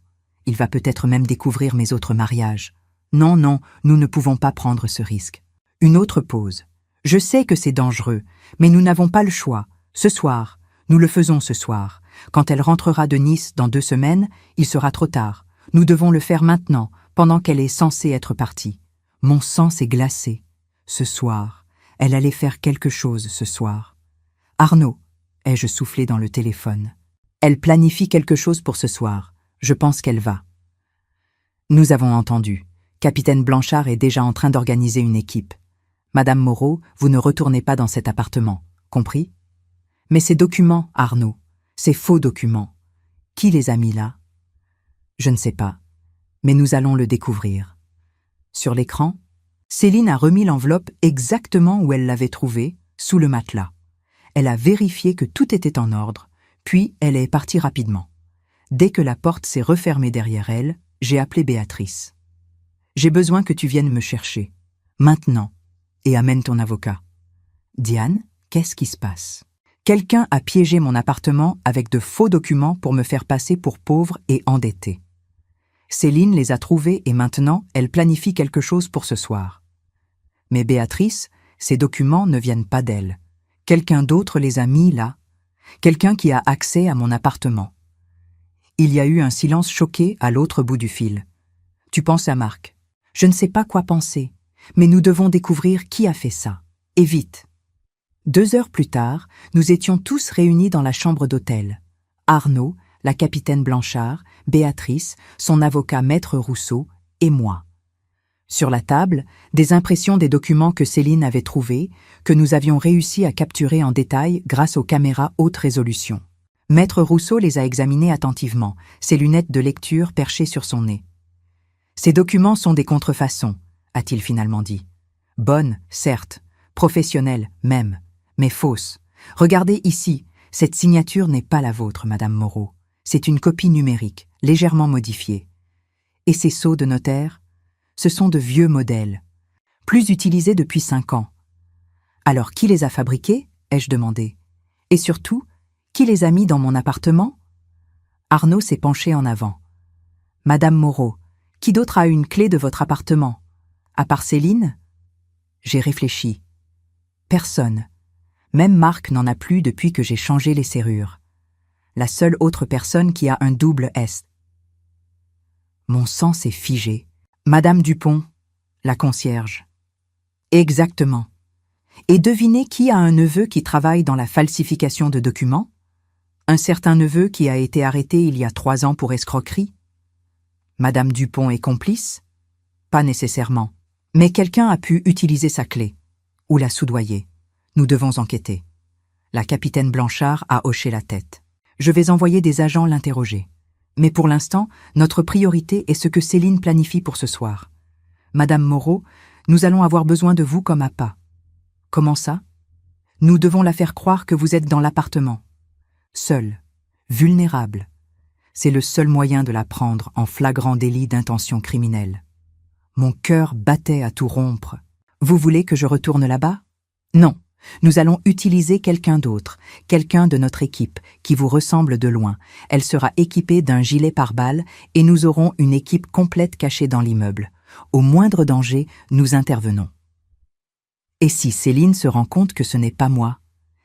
Il va peut-être même découvrir mes autres mariages. Non, non, nous ne pouvons pas prendre ce risque. Une autre pause. Je sais que c'est dangereux, mais nous n'avons pas le choix. Ce soir, nous le faisons ce soir. Quand elle rentrera de Nice dans 2 semaines, il sera trop tard. Nous devons le faire maintenant, pendant qu'elle est censée être partie. Mon sang s'est glacé. Ce soir, elle allait faire quelque chose ce soir. Arnaud, ai-je soufflé dans le téléphone. Elle planifie quelque chose pour ce soir. Je pense qu'elle va. Nous avons entendu. Capitaine Blanchard est déjà en train d'organiser une équipe. Madame Moreau, vous ne retournez pas dans cet appartement. Compris? Mais ces documents, Arnaud, ces faux documents, qui les a mis là? Je ne sais pas, mais nous allons le découvrir. Sur l'écran, Céline a remis l'enveloppe exactement où elle l'avait trouvée, sous le matelas. Elle a vérifié que tout était en ordre, puis elle est partie rapidement. Dès que la porte s'est refermée derrière elle, j'ai appelé Béatrice. J'ai besoin que tu viennes me chercher, maintenant, et amène ton avocat. Diane, qu'est-ce qui se passe? Quelqu'un a piégé mon appartement avec de faux documents pour me faire passer pour pauvre et endetté. Céline les a trouvés et maintenant, elle planifie quelque chose pour ce soir. Mais Béatrice, ces documents ne viennent pas d'elle. Quelqu'un d'autre les a mis là. Quelqu'un qui a accès à mon appartement. Il y a eu un silence choqué à l'autre bout du fil. Tu penses à Marc. Je ne sais pas quoi penser, mais nous devons découvrir qui a fait ça. Et vite. 2 heures plus tard, nous étions tous réunis dans la chambre d'hôtel. Arnaud, la capitaine Blanchard, Béatrice, son avocat Maître Rousseau et moi. Sur la table, des impressions des documents que Céline avait trouvés, que nous avions réussi à capturer en détail grâce aux caméras haute résolution. Maître Rousseau les a examinés attentivement, ses lunettes de lecture perchées sur son nez. « Ces documents sont des contrefaçons », a-t-il finalement dit. « Bonnes, certes, professionnelles même, mais fausses. Regardez ici, cette signature n'est pas la vôtre, Madame Moreau. C'est une copie numérique, légèrement modifiée. Et ces sceaux de notaire, ce sont de vieux modèles, plus utilisés depuis 5 ans. Alors qui les a fabriqués, ai-je demandé. Et surtout, qui les a mis dans mon appartement? Arnaud s'est penché en avant. Madame Moreau, qui d'autre a une clé de votre appartement? À part Céline? J'ai réfléchi. Personne. Même Marc n'en a plus depuis que j'ai changé les serrures. La seule autre personne qui a un double S. Mon sang s'est figé. Madame Dupont, la concierge. Exactement. Et devinez qui a un neveu qui travaille dans la falsification de documents? Un certain neveu qui a été arrêté il y a 3 ans pour escroquerie? Madame Dupont est complice? Pas nécessairement. Mais quelqu'un a pu utiliser sa clé, ou la soudoyer. Nous devons enquêter. La capitaine Blanchard a hoché la tête. Je vais envoyer des agents l'interroger. Mais pour l'instant, notre priorité est ce que Céline planifie pour ce soir. Madame Moreau, nous allons avoir besoin de vous comme appât. Comment ça? Nous devons la faire croire que vous êtes dans l'appartement. Seule, vulnérable. C'est le seul moyen de la prendre en flagrant délit d'intention criminelle. Mon cœur battait à tout rompre. Vous voulez que je retourne là-bas? Non. Nous allons utiliser quelqu'un d'autre, quelqu'un de notre équipe, qui vous ressemble de loin. Elle sera équipée d'un gilet pare-balles et nous aurons une équipe complète cachée dans l'immeuble. Au moindre danger, nous intervenons. Et si Céline se rend compte que ce n'est pas moi?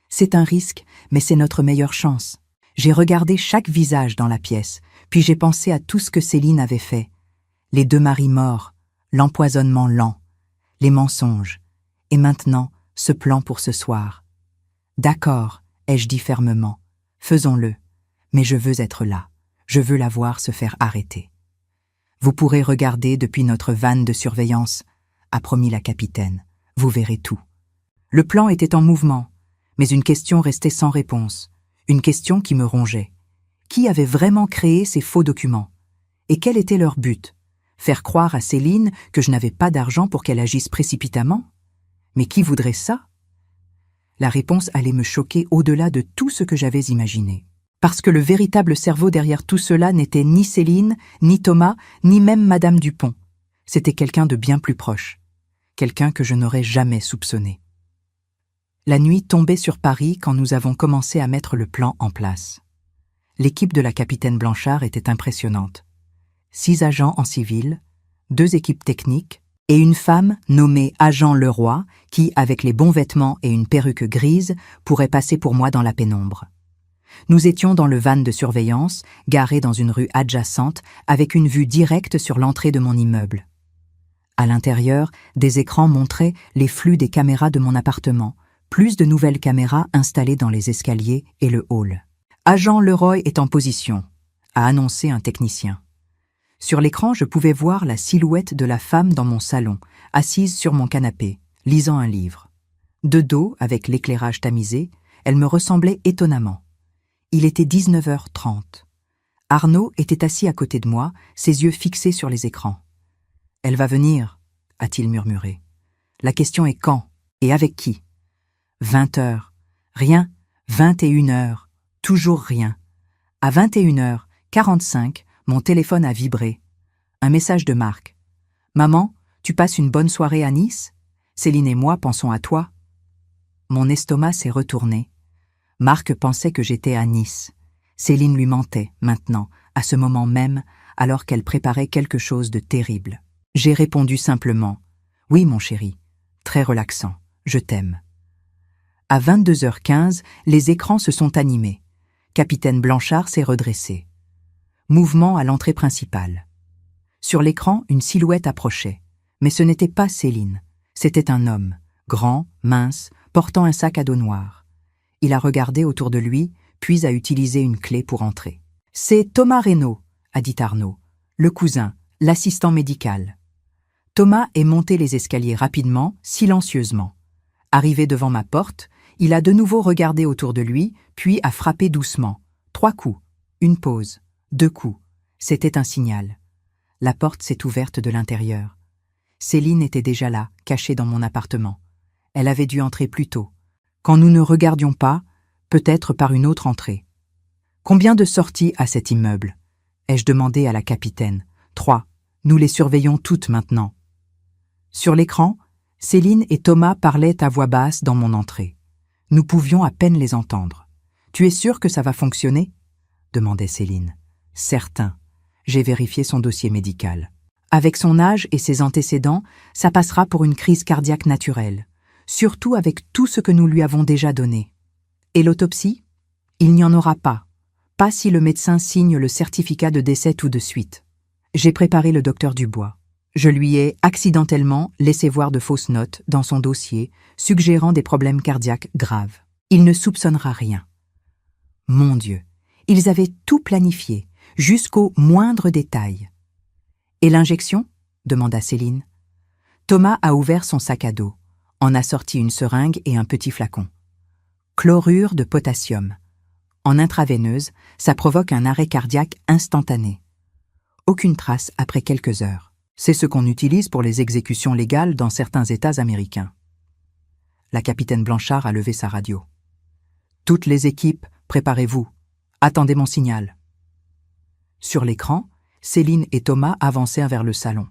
C'est un risque, mais c'est notre meilleure chance. J'ai regardé chaque visage dans la pièce, puis j'ai pensé à tout ce que Céline avait fait. Les 2 maris morts, l'empoisonnement lent, les mensonges, et maintenant, ce plan pour ce soir. D'accord, ai-je dit fermement, faisons-le, mais je veux être là, je veux la voir se faire arrêter. Vous pourrez regarder depuis notre vanne de surveillance, a promis la capitaine, vous verrez tout. Le plan était en mouvement, mais une question restait sans réponse, une question qui me rongeait. Qui avait vraiment créé ces faux documents? Et quel était leur but? Faire croire à Céline que je n'avais pas d'argent pour qu'elle agisse précipitamment? Mais qui voudrait ça? La réponse allait me choquer au-delà de tout ce que j'avais imaginé. Parce que le véritable cerveau derrière tout cela n'était ni Céline, ni Thomas, ni même Madame Dupont. C'était quelqu'un de bien plus proche. Quelqu'un que je n'aurais jamais soupçonné. La nuit tombait sur Paris quand nous avons commencé à mettre le plan en place. L'équipe de la capitaine Blanchard était impressionnante. 6 agents en civil, 2 équipes techniques et une femme nommée Agent Leroy qui, avec les bons vêtements et une perruque grise, pourrait passer pour moi dans la pénombre. Nous étions dans le van de surveillance, garé dans une rue adjacente, avec une vue directe sur l'entrée de mon immeuble. À l'intérieur, des écrans montraient les flux des caméras de mon appartement, plus de nouvelles caméras installées dans les escaliers et le hall. Agent Leroy est en position, a annoncé un technicien. Sur l'écran, je pouvais voir la silhouette de la femme dans mon salon, assise sur mon canapé, lisant un livre. De dos, avec l'éclairage tamisé, elle me ressemblait étonnamment. Il était 19h30. Arnaud était assis à côté de moi, ses yeux fixés sur les écrans. « Elle va venir », a-t-il murmuré. « La question est quand et avec qui ?» 20h. Rien. 21h. Toujours rien. À 21h45, mon téléphone a vibré. Un message de Marc. « Maman, tu passes une bonne soirée à Nice ? Céline et moi pensons à toi. » Mon estomac s'est retourné. Marc pensait que j'étais à Nice. Céline lui mentait, maintenant, à ce moment même, alors qu'elle préparait quelque chose de terrible. J'ai répondu simplement « Oui, mon chéri. Très relaxant. Je t'aime. » À 22h15, les écrans se sont animés. Capitaine Blanchard s'est redressé. Mouvement à l'entrée principale. Sur l'écran, une silhouette approchait. Mais ce n'était pas Céline. C'était un homme, grand, mince, portant un sac à dos noir. Il a regardé autour de lui, puis a utilisé une clé pour entrer. « C'est Thomas Reynaud », a dit Arnaud, le cousin, l'assistant médical. Thomas est monté les escaliers rapidement, silencieusement. Arrivé devant ma porte, il a de nouveau regardé autour de lui, puis a frappé doucement. 3 coups, une pause, 2 coups. C'était un signal. La porte s'est ouverte de l'intérieur. Céline était déjà là, cachée dans mon appartement. Elle avait dû entrer plus tôt. Quand nous ne regardions pas, peut-être par une autre entrée. Combien de sorties à cet immeuble ? Ai-je demandé à la capitaine. 3. Nous les surveillons toutes maintenant. Sur l'écran, Céline et Thomas parlaient à voix basse dans mon entrée. Nous pouvions à peine les entendre. « Tu es sûr que ça va fonctionner ?» demandait Céline. « Certain. J'ai vérifié son dossier médical. Avec son âge et ses antécédents, ça passera pour une crise cardiaque naturelle, surtout avec tout ce que nous lui avons déjà donné. Et l'autopsie ? Il n'y en aura pas. Pas si le médecin signe le certificat de décès tout de suite. J'ai préparé le docteur Dubois. Je lui ai accidentellement laissé voir de fausses notes dans son dossier, suggérant des problèmes cardiaques graves. Il ne soupçonnera rien. Mon Dieu, ils avaient tout planifié, jusqu'au moindre détail. « Et l'injection ?» demanda Céline. Thomas a ouvert son sac à dos, en a sorti une seringue et un petit flacon. Chlorure de potassium. En intraveineuse, ça provoque un arrêt cardiaque instantané. Aucune trace après quelques heures. C'est ce qu'on utilise pour les exécutions légales dans certains États américains. La capitaine Blanchard a levé sa radio. « Toutes les équipes, préparez-vous. Attendez mon signal. » Sur l'écran, Céline et Thomas avancèrent vers le salon.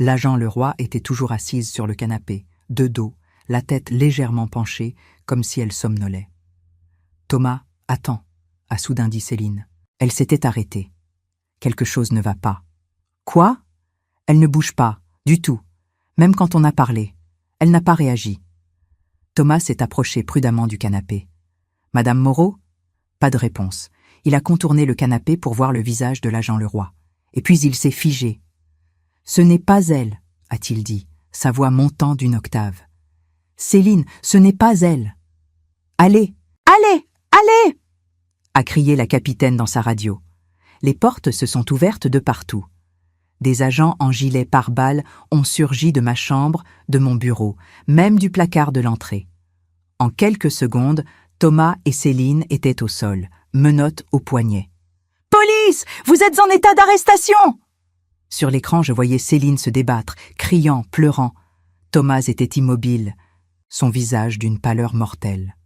L'agent Leroy était toujours assise sur le canapé, de dos, la tête légèrement penchée, comme si elle somnolait. « Thomas, attends », a soudain dit Céline. Elle s'était arrêtée. Quelque chose ne va pas. « Quoi ?» Elle ne bouge pas, du tout. Même quand on a parlé. Elle n'a pas réagi. Thomas s'est approché prudemment du canapé. « Madame Moreau ?» Pas de réponse. Il a contourné le canapé pour voir le visage de l'agent Leroy. Et puis il s'est figé. « Ce n'est pas elle, » a-t-il dit, sa voix montant d'une octave. « Céline, ce n'est pas elle. »« Allez, allez, allez !» a crié la capitaine dans sa radio. Les portes se sont ouvertes de partout. Des agents en gilet pare-balles ont surgi de ma chambre, de mon bureau, même du placard de l'entrée. En quelques secondes, Thomas et Céline étaient au sol, menottes au poignet. « Police, vous êtes en état d'arrestation !» Sur l'écran, je voyais Céline se débattre, criant, pleurant. Thomas était immobile, son visage d'une pâleur mortelle.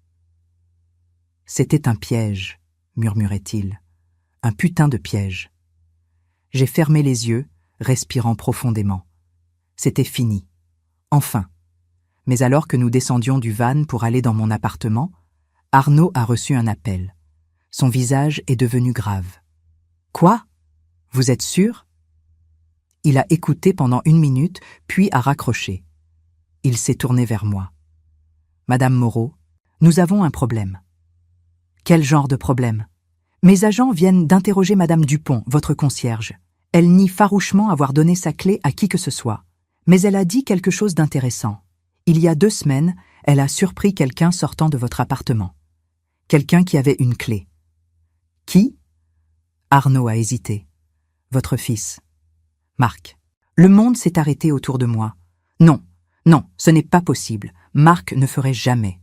« C'était un piège, » murmurait-il. « Un putain de piège. » J'ai fermé les yeux, respirant profondément. C'était fini. Enfin. Mais alors que nous descendions du van pour aller dans mon appartement, Arnaud a reçu un appel. Son visage est devenu grave. « Quoi? Vous êtes sûr ?» Il a écouté pendant 1 minute, puis a raccroché. Il s'est tourné vers moi. « Madame Moreau, nous avons un problème. » « Quel genre de problème? » Mes agents viennent d'interroger Madame Dupont, votre concierge. Elle nie farouchement avoir donné sa clé à qui que ce soit. Mais elle a dit quelque chose d'intéressant. Il y a 2 semaines, elle a surpris quelqu'un sortant de votre appartement. Quelqu'un qui avait une clé. Qui? Arnaud a hésité. Votre fils. Marc. Le monde s'est arrêté autour de moi. Non, non, ce n'est pas possible. Marc ne ferait jamais.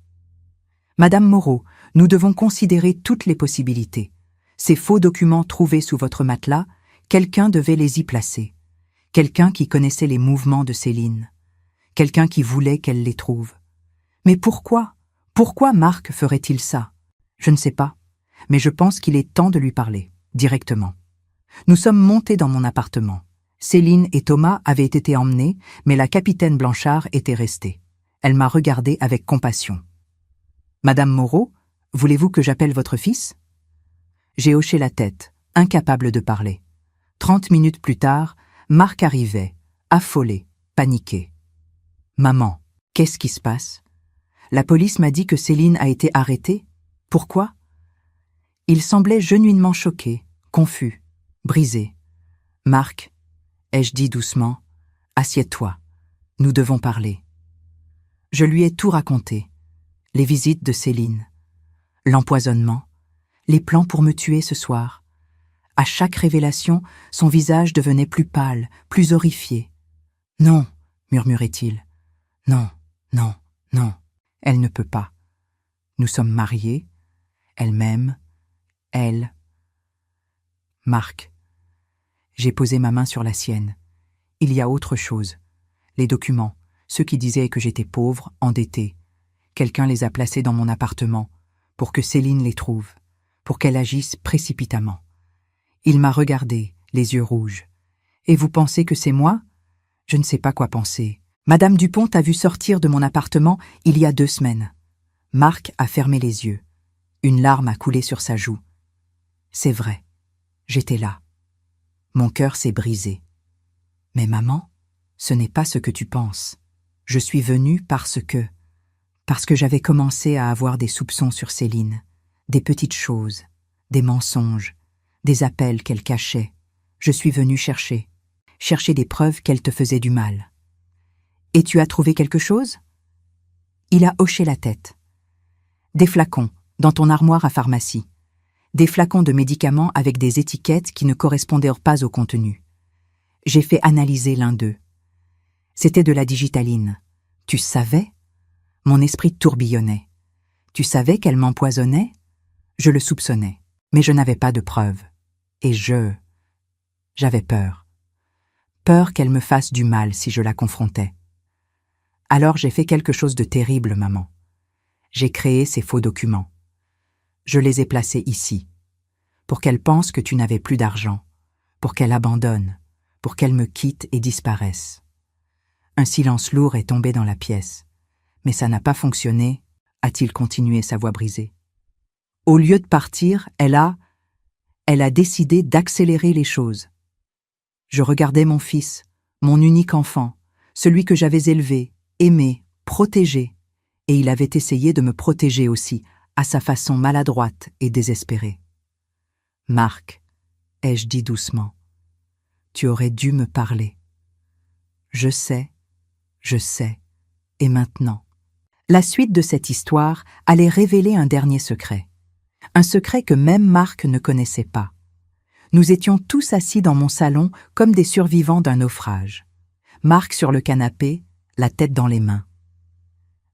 Madame Moreau, nous devons considérer toutes les possibilités. Ces faux documents trouvés sous votre matelas, quelqu'un devait les y placer. Quelqu'un qui connaissait les mouvements de Céline. Quelqu'un qui voulait qu'elle les trouve. Mais pourquoi? Pourquoi Marc ferait-il ça? Je ne sais pas, mais je pense qu'il est temps de lui parler, directement. Nous sommes montés dans mon appartement. Céline et Thomas avaient été emmenés, mais la capitaine Blanchard était restée. Elle m'a regardé avec compassion. « Madame Moreau, voulez-vous que j'appelle votre fils ?» J'ai hoché la tête, incapable de parler. 30 minutes plus tard, Marc arrivait, affolé, paniqué. « Maman, qu'est-ce qui se passe? La police m'a dit que Céline a été arrêtée. Pourquoi ?» Il semblait genuinement choqué, confus, brisé. « Marc, ai-je dit doucement, assieds-toi, nous devons parler. » Je lui ai tout raconté. Les visites de Céline, l'empoisonnement, les plans pour me tuer ce soir. À chaque révélation, son visage devenait plus pâle, plus horrifié. « Non, » murmurait-il. « Non, non, non, elle ne peut pas. Nous sommes mariés, elle m'aime, elle... » Marc. J'ai posé ma main sur la sienne. Il y a autre chose. Les documents, ceux qui disaient que j'étais pauvre, endetté. Quelqu'un les a placés dans mon appartement, pour que Céline les trouve, pour qu'elle agisse précipitamment. Il m'a regardé, les yeux rouges. « Et vous pensez que c'est moi ?» Je ne sais pas quoi penser. Madame Dupont a vu sortir de mon appartement il y a 2 semaines. Marc a fermé les yeux. Une larme a coulé sur sa joue. C'est vrai, j'étais là. Mon cœur s'est brisé. Mais maman, ce n'est pas ce que tu penses. Je suis venue parce que j'avais commencé à avoir des soupçons sur Céline, des petites choses, des mensonges, des appels qu'elle cachait. Je suis venue chercher des preuves qu'elle te faisait du mal. Et tu as trouvé quelque chose? Il a hoché la tête. Des flacons, dans ton armoire à pharmacie. Des flacons de médicaments avec des étiquettes qui ne correspondaient pas au contenu. J'ai fait analyser l'un d'eux. C'était de la digitaline. Tu savais? Mon esprit tourbillonnait. Tu savais qu'elle m'empoisonnait? Je le soupçonnais, mais je n'avais pas de preuves. Et j'avais peur. Peur qu'elle me fasse du mal si je la confrontais. Alors j'ai fait quelque chose de terrible, maman. J'ai créé ces faux documents. Je les ai placés ici, pour qu'elle pense que tu n'avais plus d'argent, pour qu'elle abandonne, pour qu'elle me quitte et disparaisse. Un silence lourd est tombé dans la pièce. Mais ça n'a pas fonctionné, a-t-il continué, sa voix brisée. Au lieu de partir, elle a décidé d'accélérer les choses. Je regardais mon fils, mon unique enfant, celui que j'avais élevé, aimé, protégé, et il avait essayé de me protéger aussi, à sa façon maladroite et désespérée. « Marc, ai-je dit doucement, tu aurais dû me parler. Je sais, et maintenant. » La suite de cette histoire allait révéler un dernier secret. Un secret que même Marc ne connaissait pas. Nous étions tous assis dans mon salon comme des survivants d'un naufrage. Marc sur le canapé, la tête dans les mains.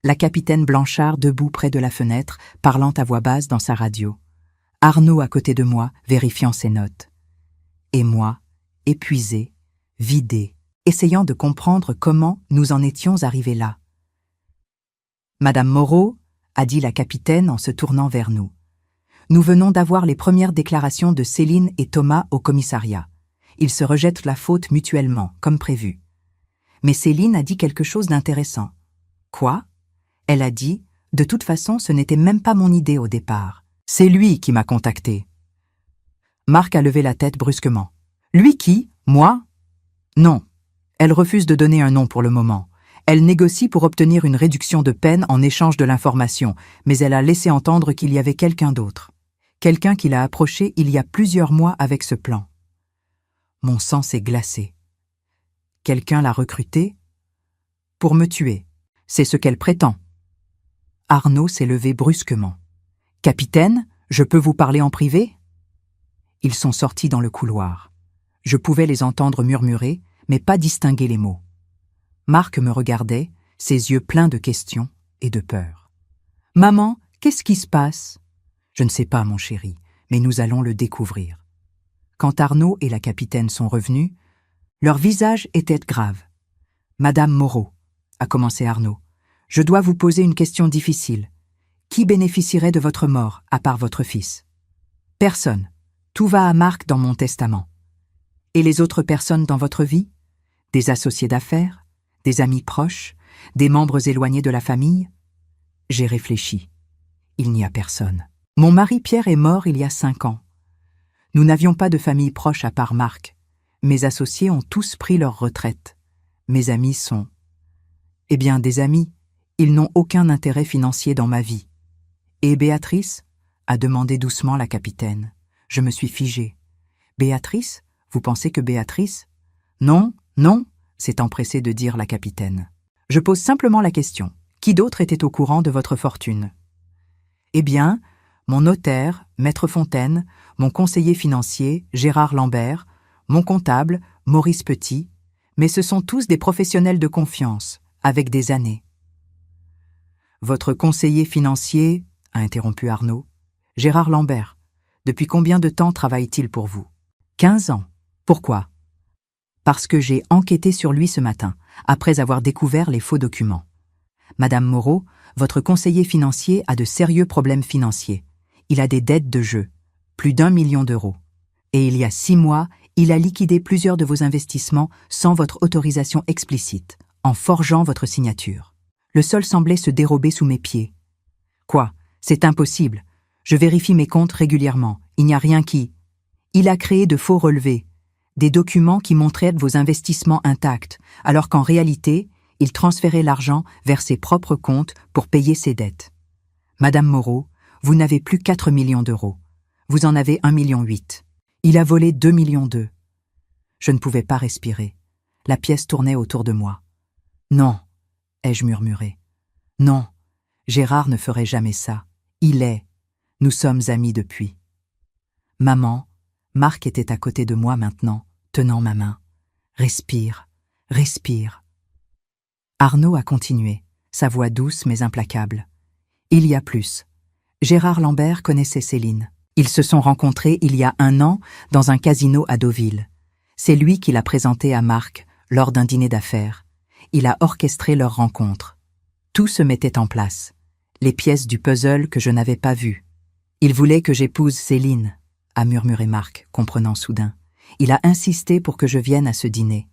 La capitaine Blanchard debout près de la fenêtre, parlant à voix basse dans sa radio. Arnaud à côté de moi, vérifiant ses notes. Et moi, épuisé, vidé, essayant de comprendre comment nous en étions arrivés là. « Madame Moreau » a dit la capitaine en se tournant vers nous. « Nous venons d'avoir les premières déclarations de Céline et Thomas au commissariat. Ils se rejettent la faute mutuellement, comme prévu. Mais Céline a dit quelque chose d'intéressant. Quoi? Elle a dit, de toute façon, ce n'était même pas mon idée au départ. C'est lui qui m'a contacté. Marc a levé la tête brusquement. Lui qui? Moi? Non. Elle refuse de donner un nom pour le moment. Elle négocie pour obtenir une réduction de peine en échange de l'information, mais elle a laissé entendre qu'il y avait quelqu'un d'autre. Quelqu'un qui l'a approché il y a plusieurs mois avec ce plan. Mon sang s'est glacé. Quelqu'un l'a recruté pour me tuer. C'est ce qu'elle prétend. Arnaud s'est levé brusquement. « Capitaine, je peux vous parler en privé ?» Ils sont sortis dans le couloir. Je pouvais les entendre murmurer, mais pas distinguer les mots. Marc me regardait, ses yeux pleins de questions et de peur. « Maman, qu'est-ce qui se passe ?»« Je ne sais pas, mon chéri, mais nous allons le découvrir. » Quand Arnaud et la capitaine sont revenus, leur visage était grave. « Madame Moreau, » a commencé Arnaud, « je dois vous poser une question difficile. Qui bénéficierait de votre mort, à part votre fils? » « Personne. Tout va à Marc dans mon testament. » « Et les autres personnes dans votre vie? Des associés d'affaires? Des amis proches? Des membres éloignés de la famille? » J'ai réfléchi. Il n'y a personne. Mon mari Pierre est mort il y a 5 ans. Nous n'avions pas de famille proche à part Marc. Mes associés ont tous pris leur retraite. Mes amis sont... Eh bien, des amis. Ils n'ont aucun intérêt financier dans ma vie. Et Béatrice? A demandé doucement la capitaine. Je me suis figé. Béatrice? Vous pensez que Béatrice? Non, non, s'est empressée de dire la capitaine. Je pose simplement la question. Qui d'autre était au courant de votre fortune? Eh bien, mon notaire, Maître Fontaine, mon conseiller financier, Gérard Lambert, mon comptable, Maurice Petit, mais ce sont tous des professionnels de confiance, avec des années. Votre conseiller financier, a interrompu Arnaud, Gérard Lambert, depuis combien de temps travaille-t-il pour vous? 15 ans. Pourquoi? Parce que j'ai enquêté sur lui ce matin, après avoir découvert les faux documents. Madame Moreau, votre conseiller financier a de sérieux problèmes financiers. Il a des dettes de jeu, plus d'1 million d'euros. Et il y a 6 mois, il a liquidé plusieurs de vos investissements sans votre autorisation explicite, en forgeant votre signature. Le sol semblait se dérober sous mes pieds. Quoi? C'est impossible. Je vérifie mes comptes régulièrement. Il n'y a rien qui... Il a créé de faux relevés, des documents qui montraient vos investissements intacts, alors qu'en réalité, il transférait l'argent vers ses propres comptes pour payer ses dettes. Madame Moreau, vous n'avez plus 4 millions d'euros. Vous en avez 1,8 million. Il a volé 2,2 millions. Je ne pouvais pas respirer. La pièce tournait autour de moi. Non, ai-je murmuré. Non, Gérard ne ferait jamais ça. Il est. Nous sommes amis depuis. Maman, Marc était à côté de moi maintenant, tenant ma main. Respire, respire. Arnaud a continué, sa voix douce mais implacable. Il y a plus. Gérard Lambert connaissait Céline. Ils se sont rencontrés il y a 1 an dans un casino à Deauville. C'est lui qui l'a présentée à Marc lors d'un dîner d'affaires. Il a orchestré leur rencontre. Tout se mettait en place. Les pièces du puzzle que je n'avais pas vues. Il voulait que j'épouse Céline, a murmuré Marc, comprenant soudain. Il a insisté pour que je vienne à ce dîner.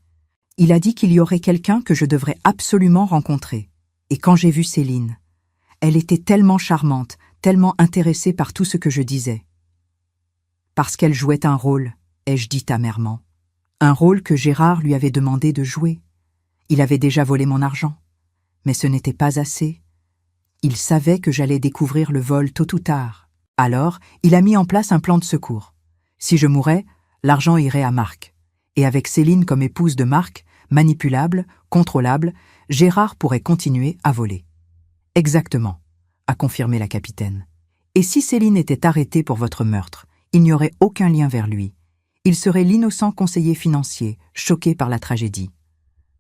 Il a dit qu'il y aurait quelqu'un que je devrais absolument rencontrer. Et quand j'ai vu Céline, elle était tellement charmante, tellement intéressée par tout ce que je disais. Parce qu'elle jouait un rôle, ai-je dit amèrement. Un rôle que Gérard lui avait demandé de jouer. Il avait déjà volé mon argent. Mais ce n'était pas assez. Il savait que j'allais découvrir le vol tôt ou tard. Alors, il a mis en place un plan de secours. Si je mourais, l'argent irait à Marc. Et avec Céline comme épouse de Marc, manipulable, contrôlable, Gérard pourrait continuer à voler. Exactement, a confirmé la capitaine. Et si Céline était arrêtée pour votre meurtre, il n'y aurait aucun lien vers lui. Il serait l'innocent conseiller financier, choqué par la tragédie.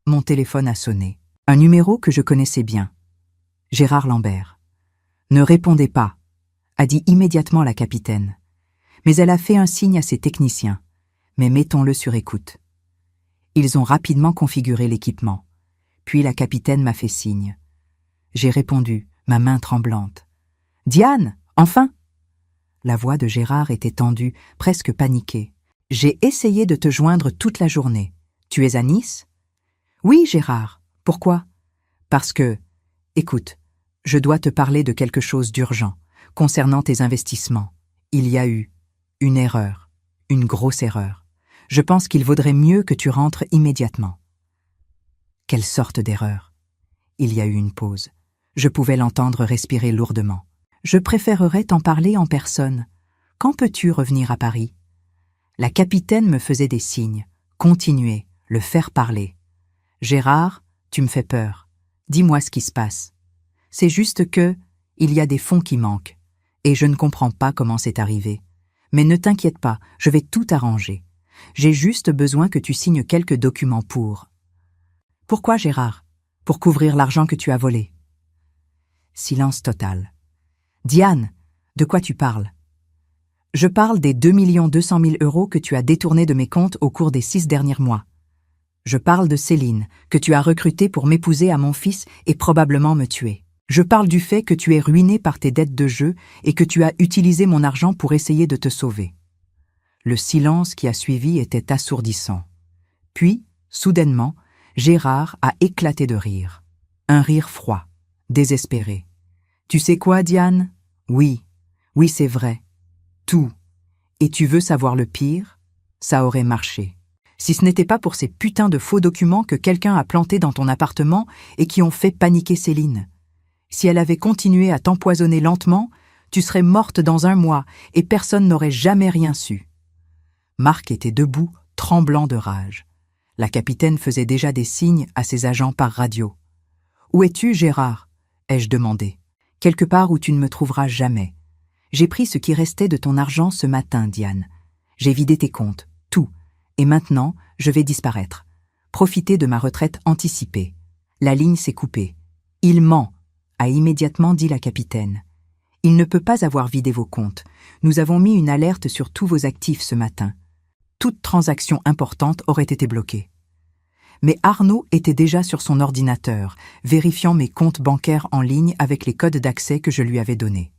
Mon téléphone a sonné. Un numéro que je connaissais bien. Gérard Lambert. Ne répondez pas, a dit immédiatement la capitaine. Mais elle a fait un signe à ses techniciens. Mais mettons-le sur écoute. Ils ont rapidement configuré l'équipement. Puis la capitaine m'a fait signe. J'ai répondu, ma main tremblante. « Diane, enfin !» La voix de Gérard était tendue, presque paniquée. « J'ai essayé de te joindre toute la journée. Tu es à Nice ?»« Oui, Gérard. Pourquoi ?»« Parce que... Écoute, je dois te parler de quelque chose d'urgent, concernant tes investissements. Il y a eu une erreur, une grosse erreur. Je pense qu'il vaudrait mieux que tu rentres immédiatement. Quelle sorte d'erreur? Il y a eu une pause. Je pouvais l'entendre respirer lourdement. Je préférerais t'en parler en personne. Quand peux-tu revenir à Paris? La capitaine me faisait des signes. Continuer, le faire parler. Gérard, tu me fais peur. Dis-moi ce qui se passe. C'est juste que, il y a des fonds qui manquent. Et je ne comprends pas comment c'est arrivé. Mais ne t'inquiète pas, je vais tout arranger. J'ai juste besoin que tu signes quelques documents pour... Pourquoi, Gérard? Pour couvrir l'argent que tu as volé. Silence total. Diane, de quoi tu parles? Je parle des 2 200 000 € que tu as détournés de mes comptes au cours des 6 derniers mois. Je parle de Céline, que tu as recrutée pour m'épouser à mon fils et probablement me tuer. Je parle du fait que tu es ruiné par tes dettes de jeu et que tu as utilisé mon argent pour essayer de te sauver. Le silence qui a suivi était assourdissant. Puis, soudainement, Gérard a éclaté de rire. Un rire froid, désespéré. Tu sais quoi, Diane? Oui, c'est vrai. Tout. Et tu veux savoir le pire? Ça aurait marché. Si ce n'était pas pour ces putains de faux documents que quelqu'un a plantés dans ton appartement et qui ont fait paniquer Céline. Si elle avait continué à t'empoisonner lentement, tu serais morte dans 1 mois et personne n'aurait jamais rien su. Marc était debout, tremblant de rage. La capitaine faisait déjà des signes à ses agents par radio. « Où es-tu, Gérard ?» ai-je demandé. « Quelque part où tu ne me trouveras jamais. J'ai pris ce qui restait de ton argent ce matin, Diane. J'ai vidé tes comptes, tout. Et maintenant, je vais disparaître. Profiter de ma retraite anticipée. La ligne s'est coupée. Il ment, a immédiatement dit la capitaine. Il ne peut pas avoir vidé vos comptes. Nous avons mis une alerte sur tous vos actifs ce matin. Toute transaction importante aurait été bloquée. Mais Arnaud était déjà sur son ordinateur, vérifiant mes comptes bancaires en ligne avec les codes d'accès que je lui avais donnés.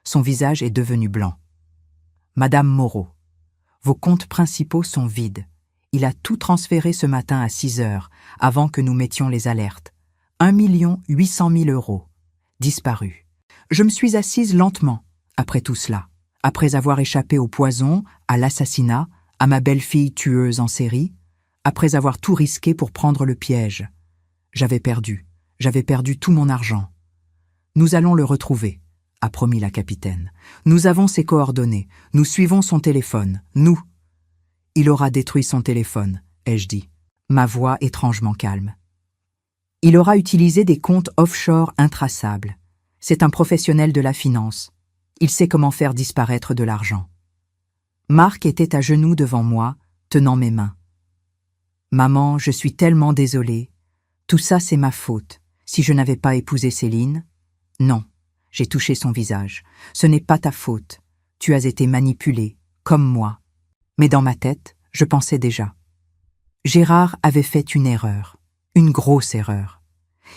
Son visage est devenu blanc. « Madame Moreau, vos comptes principaux sont vides. Il a tout transféré ce matin à 6 heures, avant que nous mettions les alertes. 1 800 000 €. Disparu. Je me suis assise lentement, après tout cela, après avoir échappé au poison, à l'assassinat, à ma belle-fille tueuse en série, après avoir tout risqué pour prendre le piège. J'avais perdu tout mon argent. Nous allons le retrouver, a promis la capitaine. Nous avons ses coordonnées, nous suivons son téléphone, nous. Il aura détruit son téléphone, ai-je dit, ma voix étrangement calme. Il aura utilisé des comptes offshore intraçables. C'est un professionnel de la finance. Il sait comment faire disparaître de l'argent. Marc était à genoux devant moi, tenant mes mains. « Maman, je suis tellement désolée. Tout ça, c'est ma faute. Si je n'avais pas épousé Céline... » « Non, j'ai touché son visage. Ce n'est pas ta faute. Tu as été manipulée, comme moi. » Mais dans ma tête, je pensais déjà. Gérard avait fait une erreur, une grosse erreur.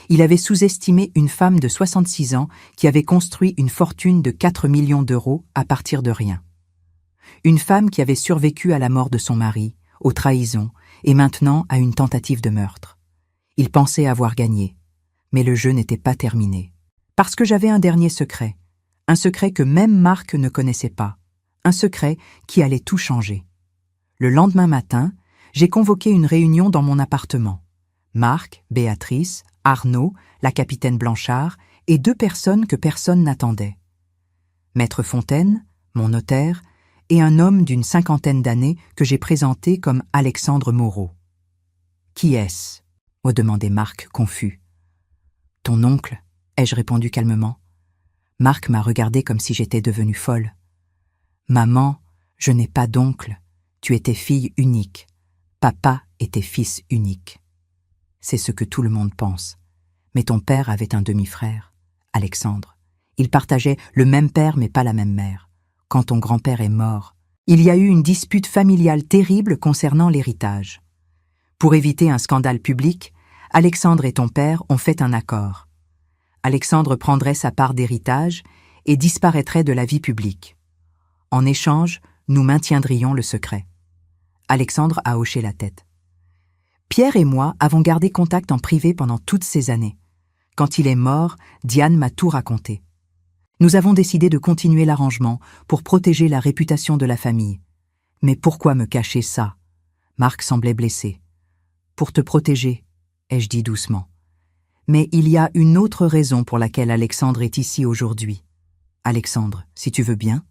Il avait sous-estimé une femme de 66 ans qui avait construit une fortune de 4 millions d'euros à partir de rien. Une femme qui avait survécu à la mort de son mari, aux trahisons, et maintenant à une tentative de meurtre. Il pensait avoir gagné, mais le jeu n'était pas terminé. Parce que j'avais un dernier secret, un secret que même Marc ne connaissait pas, un secret qui allait tout changer. Le lendemain matin, j'ai convoqué une réunion dans mon appartement. Marc, Béatrice, Arnaud, la capitaine Blanchard et 2 personnes que personne n'attendait. Maître Fontaine, mon notaire, et un homme d'une 50aine d'années que j'ai présenté comme Alexandre Moreau. « Qui est-ce » me demandait Marc, confus. « Ton oncle » ai-je répondu calmement. Marc m'a regardé comme si j'étais devenue folle. « Maman, je n'ai pas d'oncle. Tu étais fille unique. Papa était fils unique. » C'est ce que tout le monde pense. Mais ton père avait un demi-frère, Alexandre. Ils partageaient le même père mais pas la même mère. Quand ton grand-père est mort, il y a eu une dispute familiale terrible concernant l'héritage. Pour éviter un scandale public, Alexandre et ton père ont fait un accord. Alexandre prendrait sa part d'héritage et disparaîtrait de la vie publique. En échange, nous maintiendrions le secret. Alexandre a hoché la tête. Pierre et moi avons gardé contact en privé pendant toutes ces années. Quand il est mort, Diane m'a tout raconté. Nous avons décidé de continuer l'arrangement pour protéger la réputation de la famille. Mais pourquoi me cacher ça? Marc semblait blessé. Pour te protéger, ai-je dit doucement. Mais il y a une autre raison pour laquelle Alexandre est ici aujourd'hui. Alexandre, si tu veux bien.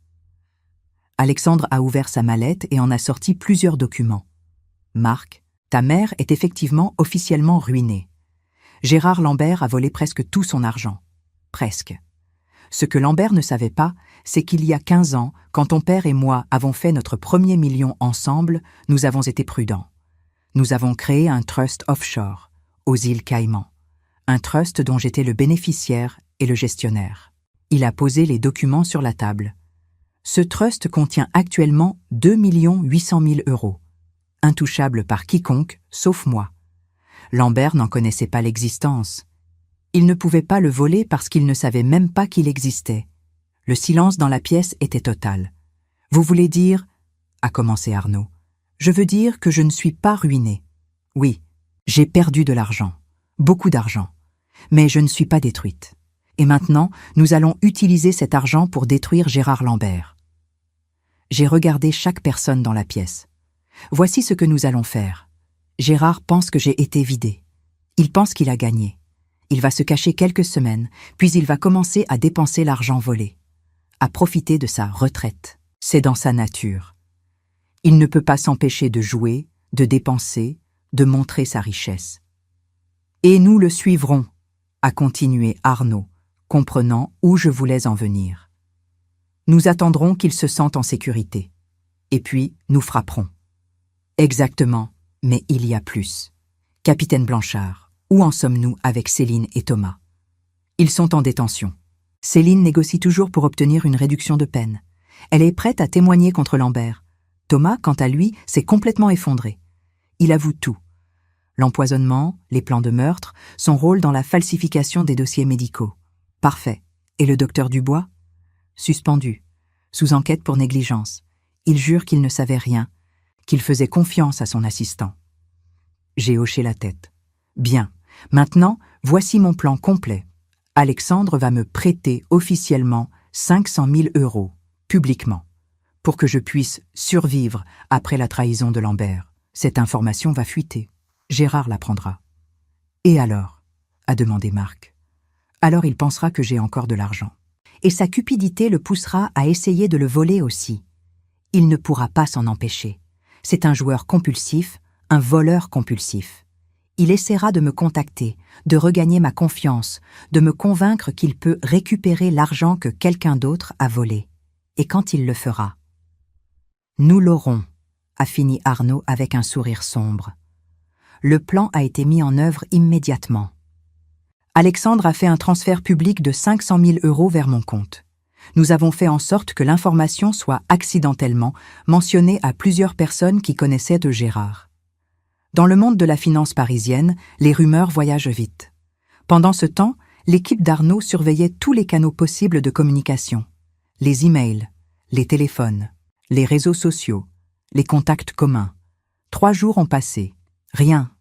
Alexandre a ouvert sa mallette et en a sorti plusieurs documents. Marc, ta mère est effectivement officiellement ruinée. Gérard Lambert a volé presque tout son argent. Presque. Ce que Lambert ne savait pas, c'est qu'il y a 15 ans, quand ton père et moi avons fait notre premier million ensemble, nous avons été prudents. Nous avons créé un trust offshore, aux îles Caïmans. Un trust dont j'étais le bénéficiaire et le gestionnaire. Il a posé les documents sur la table. Ce trust contient actuellement 2 800 000 €, intouchable par quiconque, sauf moi. Lambert n'en connaissait pas l'existence. Il ne pouvait pas le voler parce qu'il ne savait même pas qu'il existait. Le silence dans la pièce était total. « Vous voulez dire » a commencé Arnaud. « Je veux dire que je ne suis pas ruiné. Oui, j'ai perdu de l'argent, beaucoup d'argent, mais je ne suis pas détruite. Et maintenant, nous allons utiliser cet argent pour détruire Gérard Lambert. » J'ai regardé chaque personne dans la pièce. Voici ce que nous allons faire. Gérard pense que j'ai été vidé. Il pense qu'il a gagné. Il va se cacher quelques semaines, puis il va commencer à dépenser l'argent volé, à profiter de sa retraite. C'est dans sa nature. Il ne peut pas s'empêcher de jouer, de dépenser, de montrer sa richesse. Et nous le suivrons, a continué Arnaud, comprenant où je voulais en venir. Nous attendrons qu'il se sente en sécurité. Et puis, nous frapperons. Exactement, mais il y a plus. Capitaine Blanchard, où en sommes-nous avec Céline et Thomas? Ils sont en détention. Céline négocie toujours pour obtenir une réduction de peine. Elle est prête à témoigner contre Lambert. Thomas, quant à lui, s'est complètement effondré. Il avoue tout. L'empoisonnement, les plans de meurtre, son rôle dans la falsification des dossiers médicaux. Parfait. Et le docteur Dubois? Suspendu. Sous enquête pour négligence. Il jure qu'il ne savait rien, qu'il faisait confiance à son assistant. J'ai hoché la tête. Bien. Maintenant, voici mon plan complet. Alexandre va me prêter officiellement 500 000 €, publiquement, pour que je puisse survivre après la trahison de Lambert. Cette information va fuiter. Gérard l'apprendra. Et alors? A demandé Marc. Alors il pensera que j'ai encore de l'argent. Et sa cupidité le poussera à essayer de le voler aussi. Il ne pourra pas s'en empêcher. C'est un joueur compulsif, un voleur compulsif. Il essaiera de me contacter, de regagner ma confiance, de me convaincre qu'il peut récupérer l'argent que quelqu'un d'autre a volé. Et quand il le fera? Nous l'aurons, a fini Arnaud avec un sourire sombre. Le plan a été mis en œuvre immédiatement. Alexandre a fait un transfert public de 500 000 € vers mon compte. Nous avons fait en sorte que l'information soit accidentellement mentionnée à plusieurs personnes qui connaissaient de Gérard. Dans le monde de la finance parisienne, les rumeurs voyagent vite. Pendant ce temps, l'équipe d'Arnaud surveillait tous les canaux possibles de communication. Les emails, les téléphones, les réseaux sociaux, les contacts communs. 3 jours ont passé. Rien.